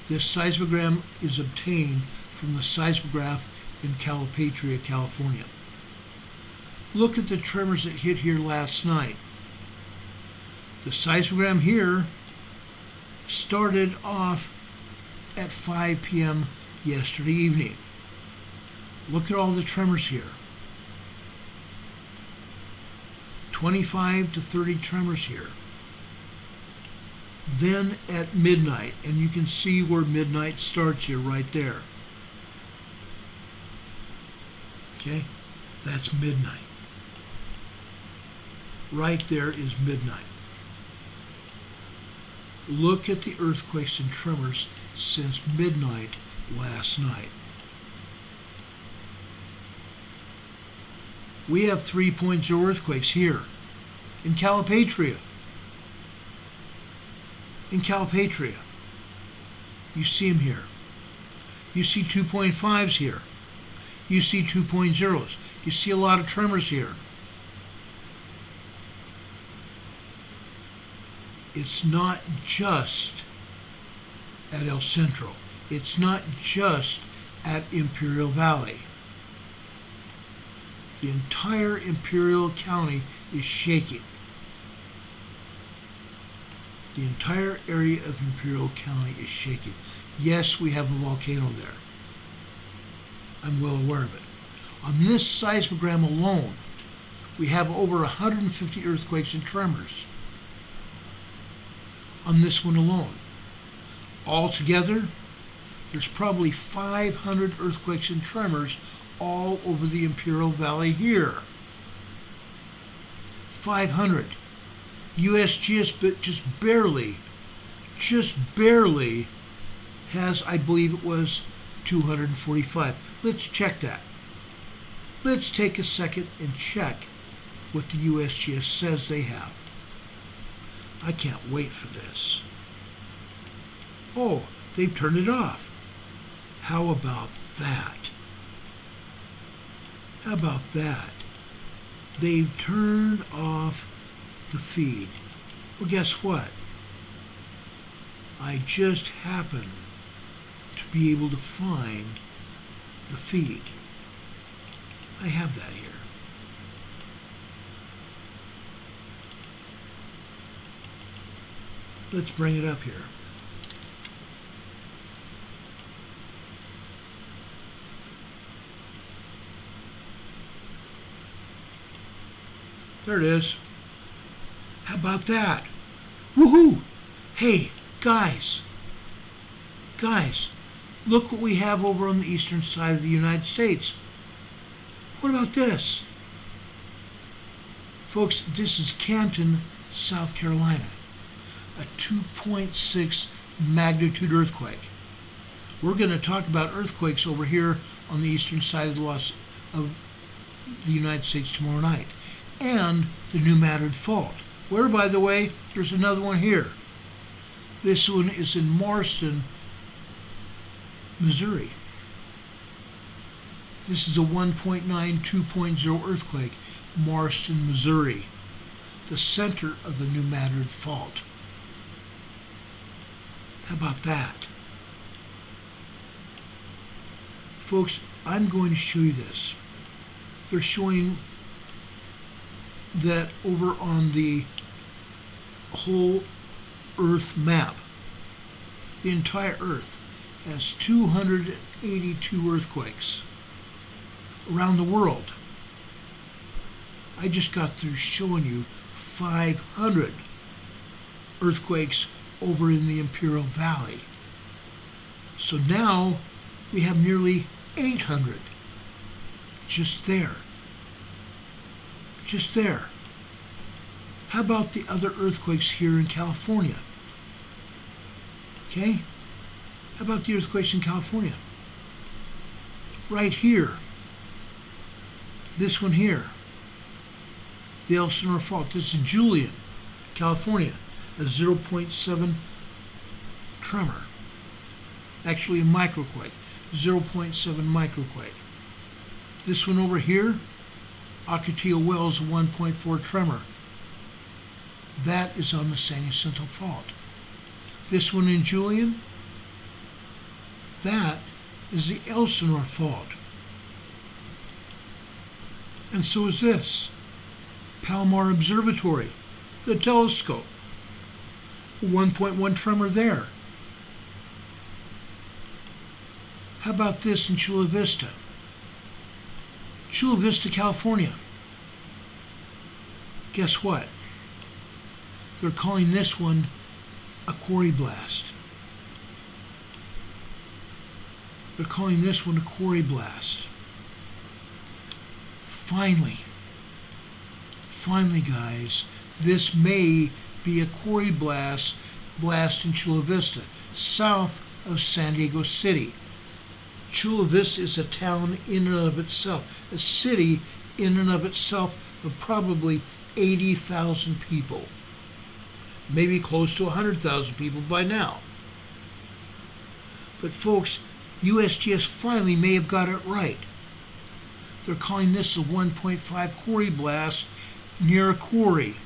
C: This seismogram is obtained from the seismograph in Calipatria, California. Look at the tremors that hit here last night. The seismogram here started off at 5 p.m. yesterday evening. Look at all the tremors here. 25 to 30 tremors here. Then at midnight, and you can see where midnight starts here, right there. Okay, that's midnight. Right there is midnight. Look at the earthquakes and tremors since midnight last night. We have 3.0 earthquakes here in Calipatria. In Calipatria. You see them here. You see 2.5s here. You see 2.0s. You see a lot of tremors here. It's not just at El Centro. It's not just at Imperial Valley. The entire Imperial County is shaking. The entire area of Imperial County is shaking. Yes, we have a volcano there. I'm well aware of it. On this seismogram alone, we have over 150 earthquakes and tremors. On this one alone. Altogether, there's probably 500 earthquakes and tremors all over the Imperial Valley here. 500. USGS just barely has, I believe it was 245. Let's check that. Let's take a second and check what the USGS says they have. I can't wait for this. Oh, they've turned it off. How about that? How about that? They've turned off the feed. Well, guess what? I just happen to be able to find the feed. I have that here. Let's bring it up here. There it is. How about that? Woohoo! Hey, guys, Look what we have over on the eastern side of the United States. What about this? Folks, this is Canton, South Carolina. A 2.6 magnitude earthquake. We're going to talk about earthquakes over here on the eastern side of the United States tomorrow night. And the New Madrid Fault, where, by the way, there's another one here. This one is in Marston, Missouri. This is a 1.9, 2.0 earthquake, Marston, Missouri, the center of the New Madrid Fault. How about that? Folks, I'm going to show you this. They're showing that over on the whole Earth map, the entire Earth has 282 earthquakes around the world. I just got through showing you 500 earthquakes over in the Imperial Valley. So now we have nearly 800 just there. Just there. How about the other earthquakes here in California? Okay? How about the earthquakes in California? Right here. This one here. The Elsinore Fault. This is Julian, California. A 0.7 tremor. Actually a microquake. 0.7 microquake. This one over here, Ocotillo Wells, 1.4 tremor. That is on the San Jacinto Fault. This one in Julian, that is the Elsinore Fault. And so is this. Palomar Observatory, the telescope. 1.1 tremor there. How about this in Chula Vista? Chula Vista, California. Guess what? They're calling this one a quarry blast. They're calling this one a quarry blast. Finally, guys, this may be a quarry blast in Chula Vista, south of San Diego City. Chula Vista is a town in and of itself, a city in and of itself of probably 80,000 people, maybe close to 100,000 people by now. But folks, USGS finally may have got it right. They're calling this a 1.5 quarry blast near a quarry.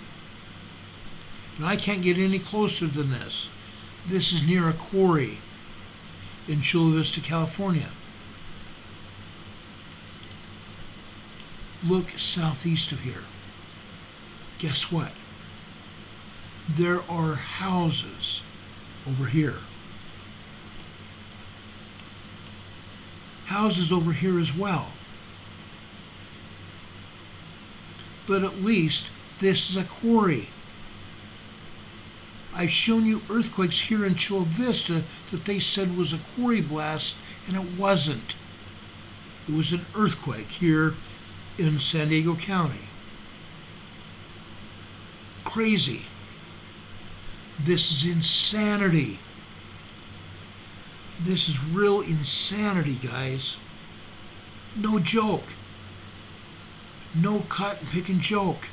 C: And I can't get any closer than this. This is near a quarry in Chula Vista, California. Look southeast of here. Guess what? There are houses over here. Houses over here as well. But at least this is a quarry. I've shown you earthquakes here in Chula Vista that they said was a quarry blast, and it wasn't. It was an earthquake here in San Diego County. Crazy. This is insanity. This is real insanity, guys. No joke. No cut and pick and joke.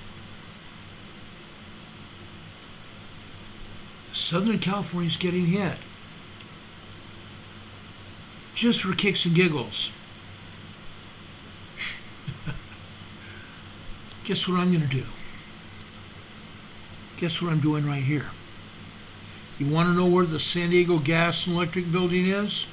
C: Southern California is getting hit. Just for kicks and giggles. Guess what I'm going to do? Guess what I'm doing right here? You want to know where the San Diego Gas and Electric Building is?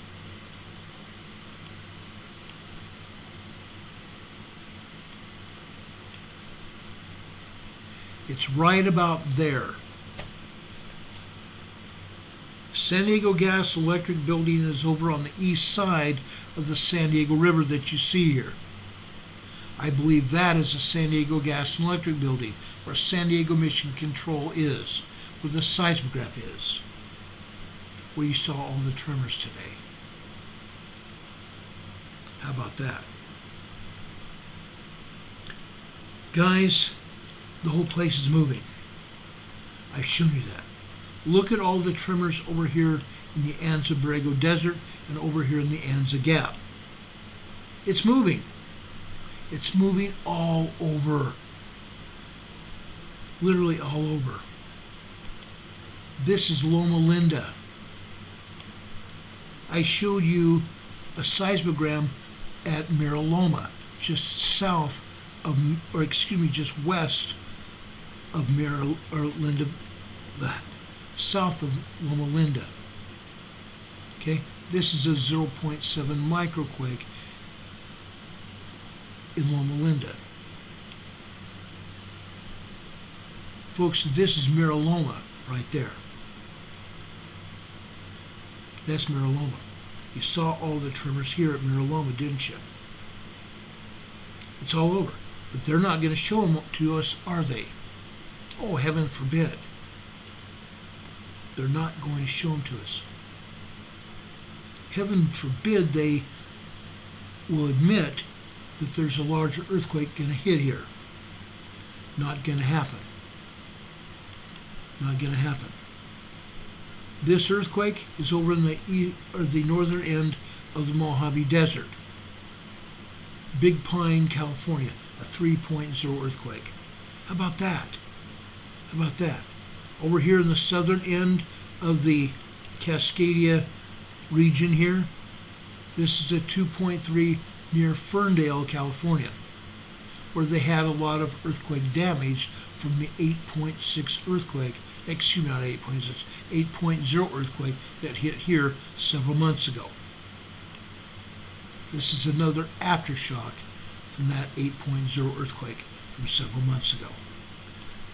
C: It's right about there. San Diego Gas and Electric Building is over on the east side of the San Diego River that you see here. I believe that is the San Diego Gas and Electric Building, where San Diego Mission Control is, where the seismograph is, where you saw all the tremors today. How about that? Guys, the whole place is moving. I've shown you that. Look at all the tremors over here in the Anza Borrego Desert and over here in the Anza Gap. It's moving. It's moving all over. Literally all over. This is Loma Linda. I showed you a seismogram at Mira Loma, just south of, or excuse me, just west of Mira or Linda, south of Loma Linda. Okay, this is a 0.7 microquake in Loma Linda. Folks, this is Mira Loma right there. That's Mira Loma. You saw all the tremors here at Mira Loma, didn't you? It's all over. But they're not going to show them to us, are they? Oh, heaven forbid. They're not going to show them to us. Heaven forbid they will admit that there's a larger earthquake going to hit here. Not going to happen. Not going to happen. This earthquake is over in the northern end of the Mojave Desert. Big Pine, California, a 3.0 earthquake. How about that? How about that? Over here in the southern end of the Cascadia region here, this is a 2.3 near Ferndale, California, where they had a lot of earthquake damage from the 8.6 earthquake, excuse me, not 8.6, 8.0 earthquake that hit here several months ago. This is another aftershock from that 8.0 earthquake from several months ago.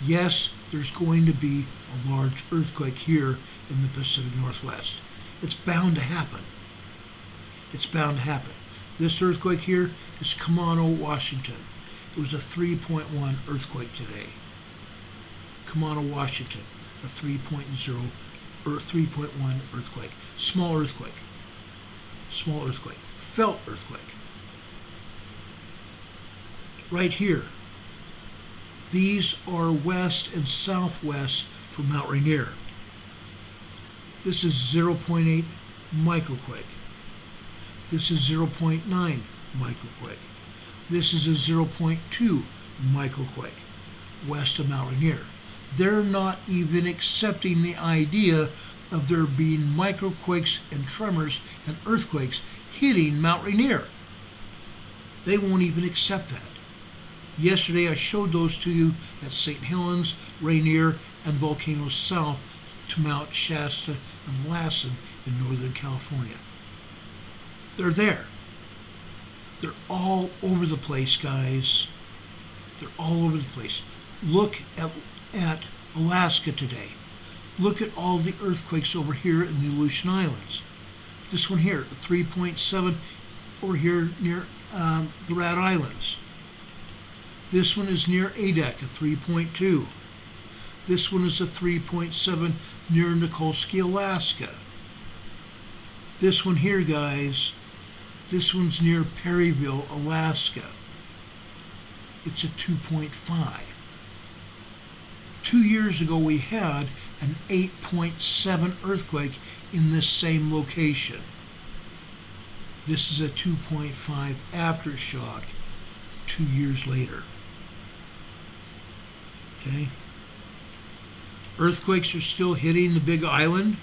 C: Yes, there's going to be a large earthquake here in the Pacific Northwest. It's bound to happen. It's bound to happen. This earthquake here is Kamano, Washington. It was a 3.1 earthquake today. Kamano, Washington, a 3.0 or 3.1 earthquake. Small earthquake. Small earthquake. Felt earthquake. Right here. These are west and southwest from Mount Rainier. This is 0.8 microquake. This is 0.9 microquake. This is a 0.2 microquake west of Mount Rainier. They're not even accepting the idea of there being microquakes and tremors and earthquakes hitting Mount Rainier. They won't even accept that. Yesterday I showed those to you at St. Helens, Rainier, and volcanoes south to Mount Shasta and Lassen in Northern California. They're there. They're all over the place, guys. They're all over the place. Look at Alaska today. Look at all the earthquakes over here in the Aleutian Islands. This one here, a 3.7 over here near the Rat Islands. This one is near Adak, a 3.2. This one is a 3.7 near Nikolsky, Alaska. This one here, guys, this one's near Perryville, Alaska. It's a 2.5. 2 years ago we had an 8.7 earthquake in this same location. This is a 2.5 aftershock 2 years later. Okay? Earthquakes are still hitting the Big Island.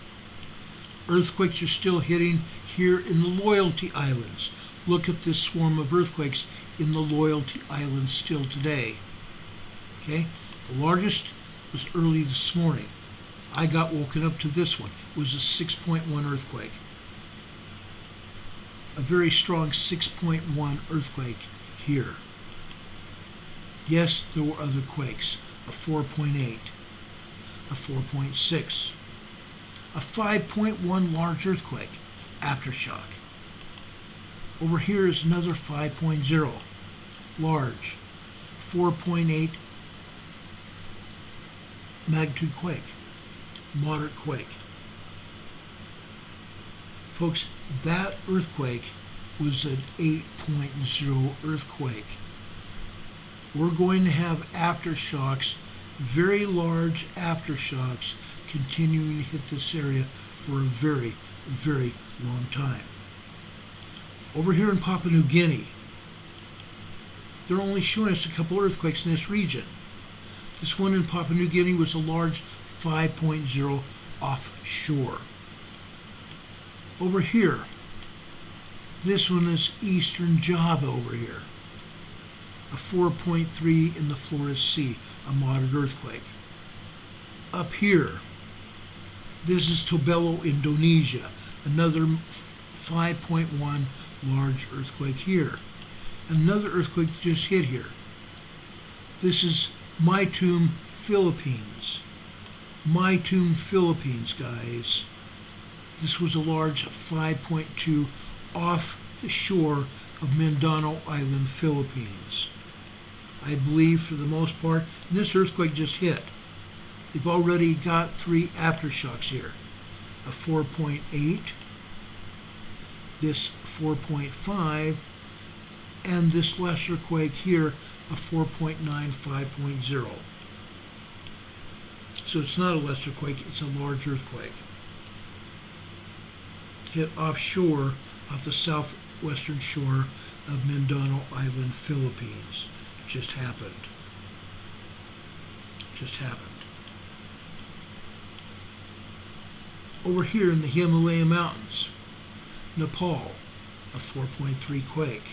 C: Earthquakes are still hitting here in the Loyalty Islands. Look at this swarm of earthquakes in the Loyalty Islands still today. Okay? The largest was early this morning. I got woken up to this one. It was a 6.1 earthquake. A very strong 6.1 earthquake here. Yes, there were other quakes. A 4.8, a 4.6, a 5.1 large earthquake, aftershock. Over here is another 5.0, large, 4.8 magnitude quake, moderate quake. Folks, that earthquake was an 8.0 earthquake. We're going to have aftershocks, very large aftershocks, continuing to hit this area for a very, very long time. Over here in Papua New Guinea, they're only showing us a couple earthquakes in this region. This one in Papua New Guinea was a large 5.0 offshore. Over here, this one is Eastern Java over here. A 4.3 in the Flores Sea, a moderate earthquake. Up here, this is Tobelo, Indonesia, another 5.1 large earthquake here. Another earthquake just hit here. This is Maitum, Philippines. Maitum, Philippines, guys. This was a large 5.2 off the shore of Mindanao Island, Philippines. I believe for the most part, and this earthquake just hit. They've already got 3 aftershocks here. A 4.8, this 4.5, and this lesser quake here, a 4.9, 5.0. So it's not a lesser quake, it's a large earthquake. Hit offshore, off the southwestern shore of Mindanao Island, Philippines. Just happened. Just happened. Over here in the Himalaya Mountains, Nepal, a 4.3 quake.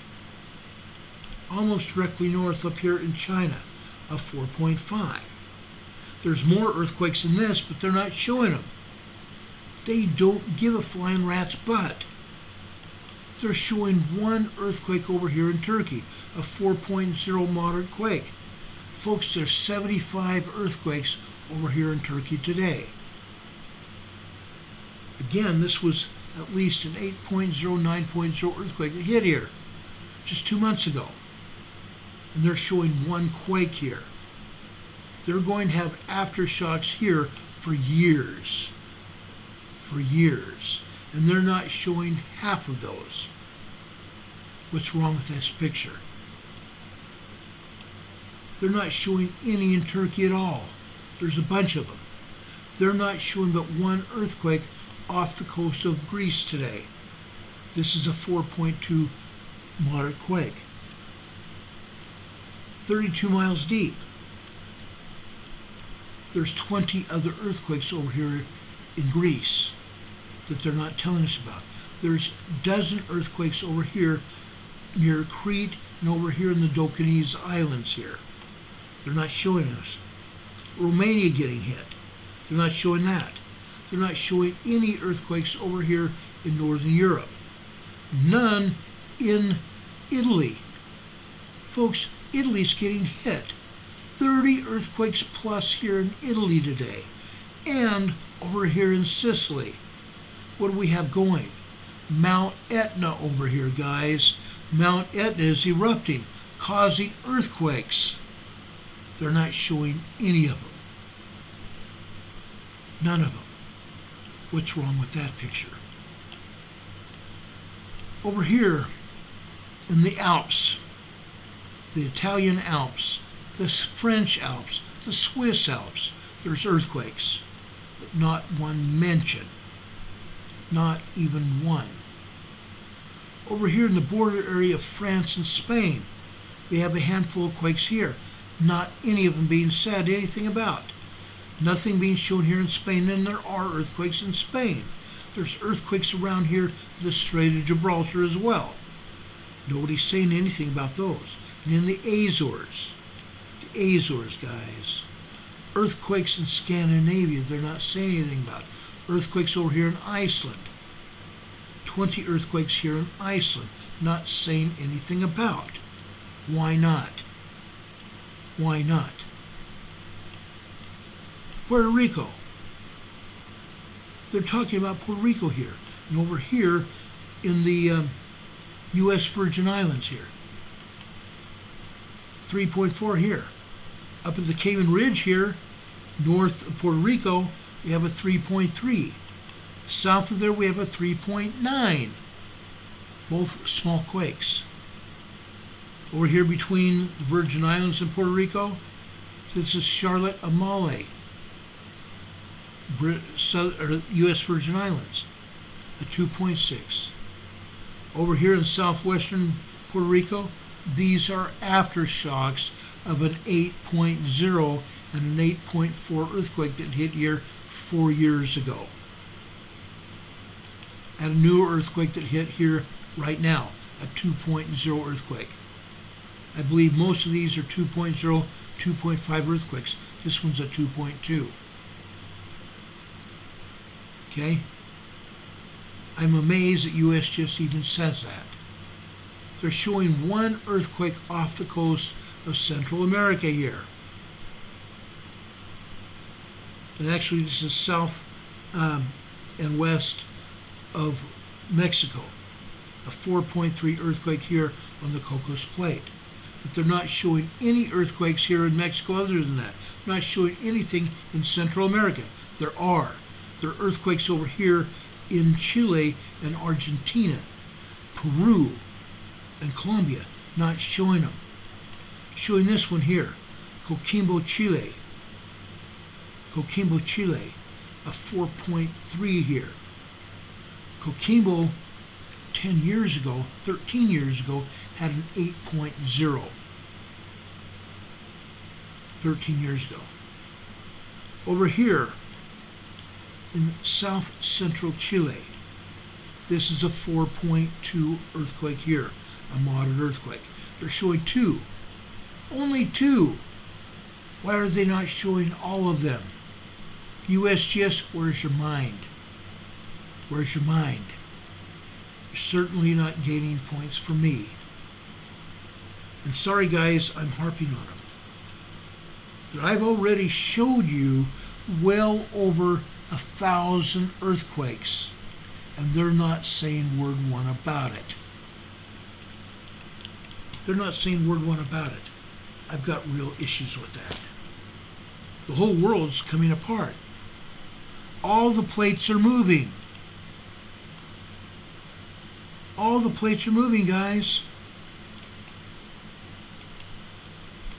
C: Almost directly north up here in China, a 4.5. There's more earthquakes than this, but they're not showing them. They don't give a flying rat's butt. They're showing one earthquake over here in Turkey, a 4.0 moderate quake. Folks, there's 75 earthquakes over here in Turkey today. Again, this was at least an 8.0, 9.0 earthquake that hit here just 2 months ago. And they're showing one quake here. They're going to have aftershocks here for years. For years. And they're not showing half of those. What's wrong with this picture? They're not showing any in Turkey at all. There's a bunch of them. They're not showing but one earthquake off the coast of Greece today. This is a 4.2 moderate quake. 32 miles deep. There's 20 other earthquakes over here in Greece that they're not telling us about. There's a dozen earthquakes over here near Crete and over here in the Dokanese Islands here. They're not showing us. Romania getting hit. They're not showing that. They're not showing any earthquakes over here in Northern Europe. None in Italy. Folks, Italy's getting hit. 30 earthquakes plus here in Italy today. And over here in Sicily. What do we have going? Mount Etna over here, guys. Mount Etna is erupting, causing earthquakes. They're not showing any of them. None of them. What's wrong with that picture? Over here in the Alps, the Italian Alps, the French Alps, the Swiss Alps, there's earthquakes, but not one mention. Not even one. Over here in the border area of France and Spain, they have a handful of quakes here. Not any of them being said anything about. Nothing being shown here in Spain, and there are earthquakes in Spain. There's earthquakes around here, the Strait of Gibraltar as well. Nobody's saying anything about those. And in the Azores, guys, earthquakes in Scandinavia, they're not saying anything about. Earthquakes over here in Iceland. 20 earthquakes here in Iceland, not saying anything about. Why not? Why not? Puerto Rico. They're talking about Puerto Rico here. And over here in the U.S. Virgin Islands here. 3.4 here. Up at the Cayman Ridge here, north of Puerto Rico, we have a 3.3. South of there, we have a 3.9. both small quakes. Over here between the Virgin Islands and Puerto Rico, this is Charlotte Amale, U.S. Virgin Islands, a 2.6. Over here in southwestern Puerto Rico, these are aftershocks of an 8.0 and an 8.4 earthquake that hit here 4 years ago. And a newer earthquake that hit here right now, a 2.0 earthquake. I believe most of these are 2.0, 2.5 earthquakes. This one's a 2.2. Okay? I'm amazed that USGS even says that. They're showing one earthquake off the coast of Central America here. And actually this is south and west of Mexico. A 4.3 earthquake here on the Cocos Plate. But they're not showing any earthquakes here in Mexico other than that. Not showing anything in Central America. There are. There are earthquakes over here in Chile and Argentina, Peru, and Colombia. Not showing them. Showing this one here, Coquimbo, Chile. Coquimbo, Chile, a 4.3 here. Coquimbo, 10 years ago, 13 years ago, had an 8.0. 13 years ago. Over here, in south central Chile, this is a 4.2 earthquake here, a moderate earthquake. They're showing two. Only two. Why are they not showing all of them? USGS, where's your mind? Where's your mind? You're certainly not gaining points for me. And sorry guys, I'm harping on them. But I've already showed you well over 1,000 earthquakes, and they're not saying word one about it. They're not saying word one about it. I've got real issues with that. The whole world's coming apart. All the plates are moving. All the plates are moving, guys.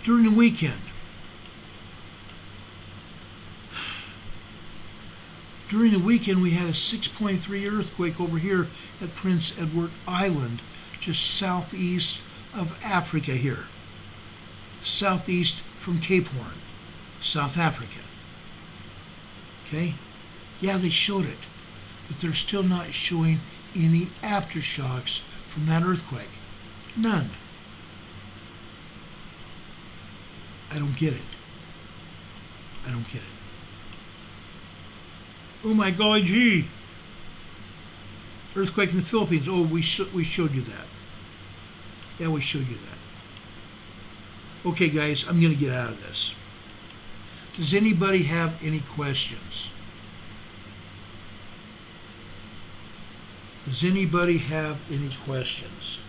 C: During the weekend. During the weekend, we had a 6.3 earthquake over here at Prince Edward Island, just southeast of Africa here. Southeast from Cape Horn, South Africa. Okay? Yeah, they showed it, but they're still not showing any aftershocks from that earthquake. None. I don't get it. I don't get it. Oh my golly gee. Earthquake in the Philippines. Oh, we showed you that. Yeah, we showed you that. Okay, guys, I'm going to get out of this. Does anybody have any questions? Does anybody have any questions?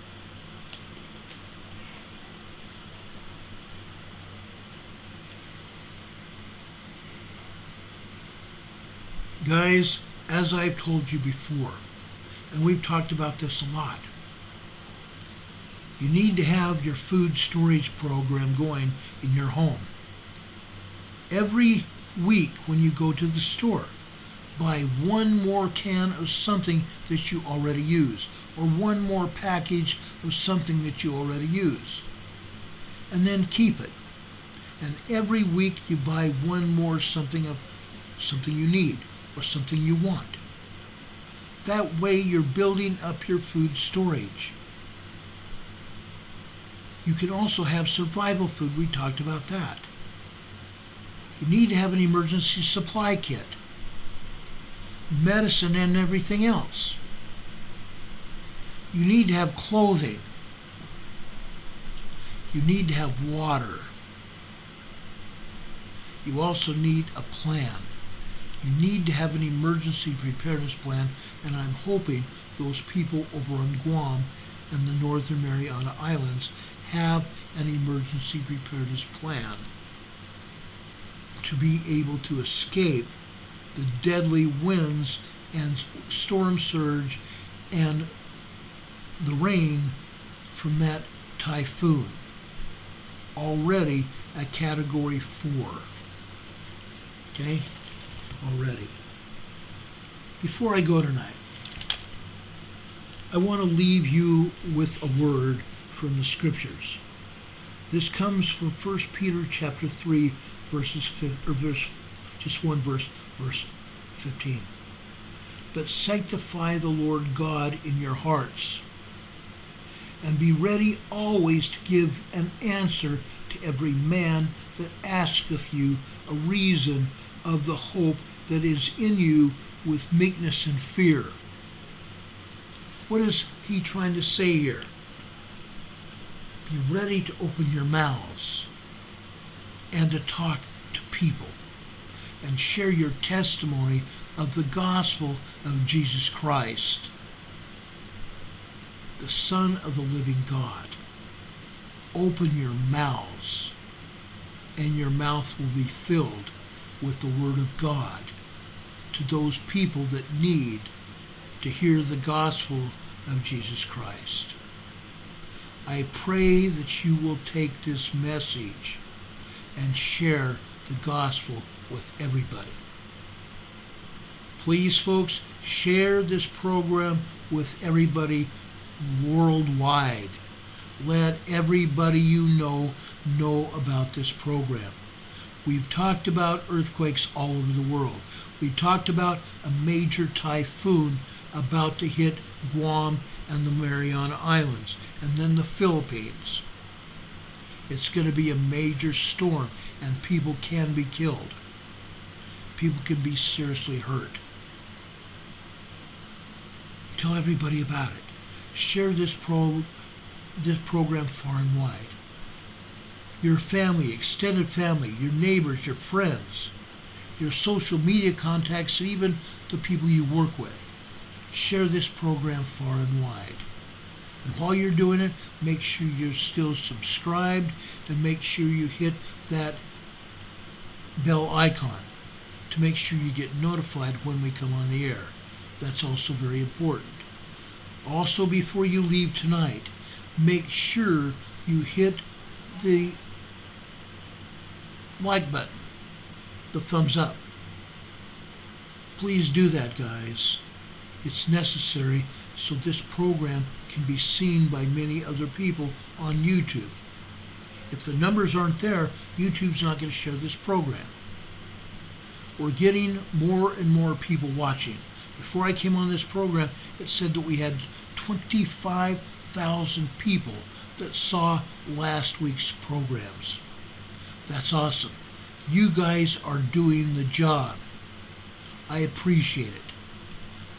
C: Guys, as I've told you before, and we've talked about this a lot, you need to have your food storage program going in your home. Every week when you go to the store, buy one more can of something that you already use, or one more package of something that you already use, and then keep it. And every week you buy one more something of something you need or something you want. That way you're building up your food storage. You can also have survival food. We talked about that. You need to have an emergency supply kit, medicine and everything else. You need to have clothing. You need to have water. You also need a plan. You need to have an emergency preparedness plan, and I'm hoping those people over in Guam and the Northern Mariana Islands have an emergency preparedness plan to be able to escape the deadly winds and storm surge and the rain from that typhoon, already a Category 4. Okay? Already. Before I go tonight, I want to leave you with a word from the scriptures. This comes from 1 Peter chapter 3, verse 15. But sanctify the Lord God in your hearts, and be ready always to give an answer to every man that asketh you a reason of the hope that is in you with meekness and fear. What is he trying to say here? Be ready to open your mouths and to talk to people and share your testimony of the gospel of Jesus Christ, the Son of the living God. Open your mouths, and your mouth will be filled with the Word of God to those people that need to hear the gospel of Jesus Christ. I pray that you will take this message and share the gospel with everybody. Please, folks, share this program with everybody worldwide. Let everybody you know about this program. We've talked about earthquakes all over the world. We talked about a major typhoon about to hit Guam and the Mariana Islands, and then the Philippines. It's going to be a major storm, and people can be killed. People can be seriously hurt. Tell everybody about it. Share this program far and wide. Your family, extended family, your neighbors, your friends, your social media contacts, and even the people you work with. Share this program far and wide. And while you're doing it, make sure you're still subscribed, and make sure you hit that bell icon to make sure you get notified when we come on the air. That's also very important. Also, before you leave tonight, make sure you hit the like button, the thumbs up. Please do that, guys. It's necessary so this program can be seen by many other people on YouTube. If the numbers aren't there, YouTube's not going to share this program. We're getting more and more people watching. Before I came on this program, it said that we had 25,000 people that saw last week's programs. That's awesome. You guys are doing the job. I appreciate it.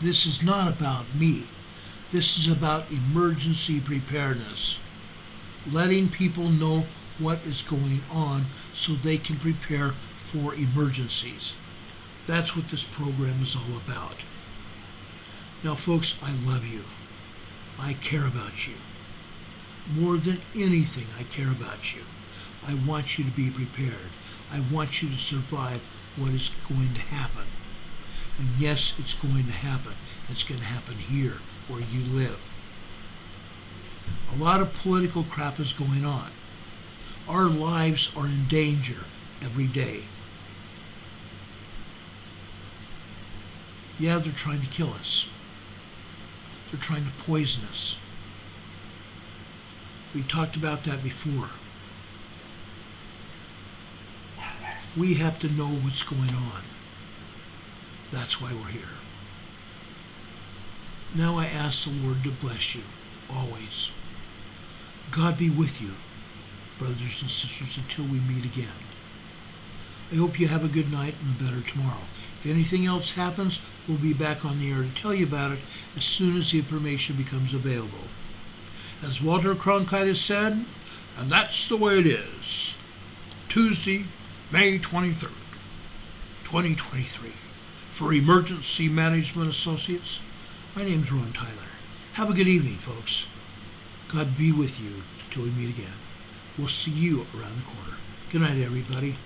C: This is not about me. This is about emergency preparedness. Letting people know what is going on so they can prepare for emergencies. That's what this program is all about. Now, folks, I love you. I care about you. More than anything, I care about you. I want you to be prepared. I want you to survive what is going to happen. And yes, it's going to happen. It's going to happen here where you live. A lot of political crap is going on. Our lives are in danger every day. Yeah, they're trying to kill us. They're trying to poison us. We talked about that before. We have to know what's going on. That's why we're here. Now I ask the Lord to bless you, always. God be with you, brothers and sisters, until we meet again. I hope you have a good night and a better tomorrow. If anything else happens, we'll be back on the air to tell you about it as soon as the information becomes available. As Walter Cronkite has said, and that's the way it is, Tuesday, May 23rd, 2023. For Emergency Management Associates, my name's Ron Tyler. Have a good evening, folks. God be with you till we meet again. We'll see you around the corner. Good night, everybody.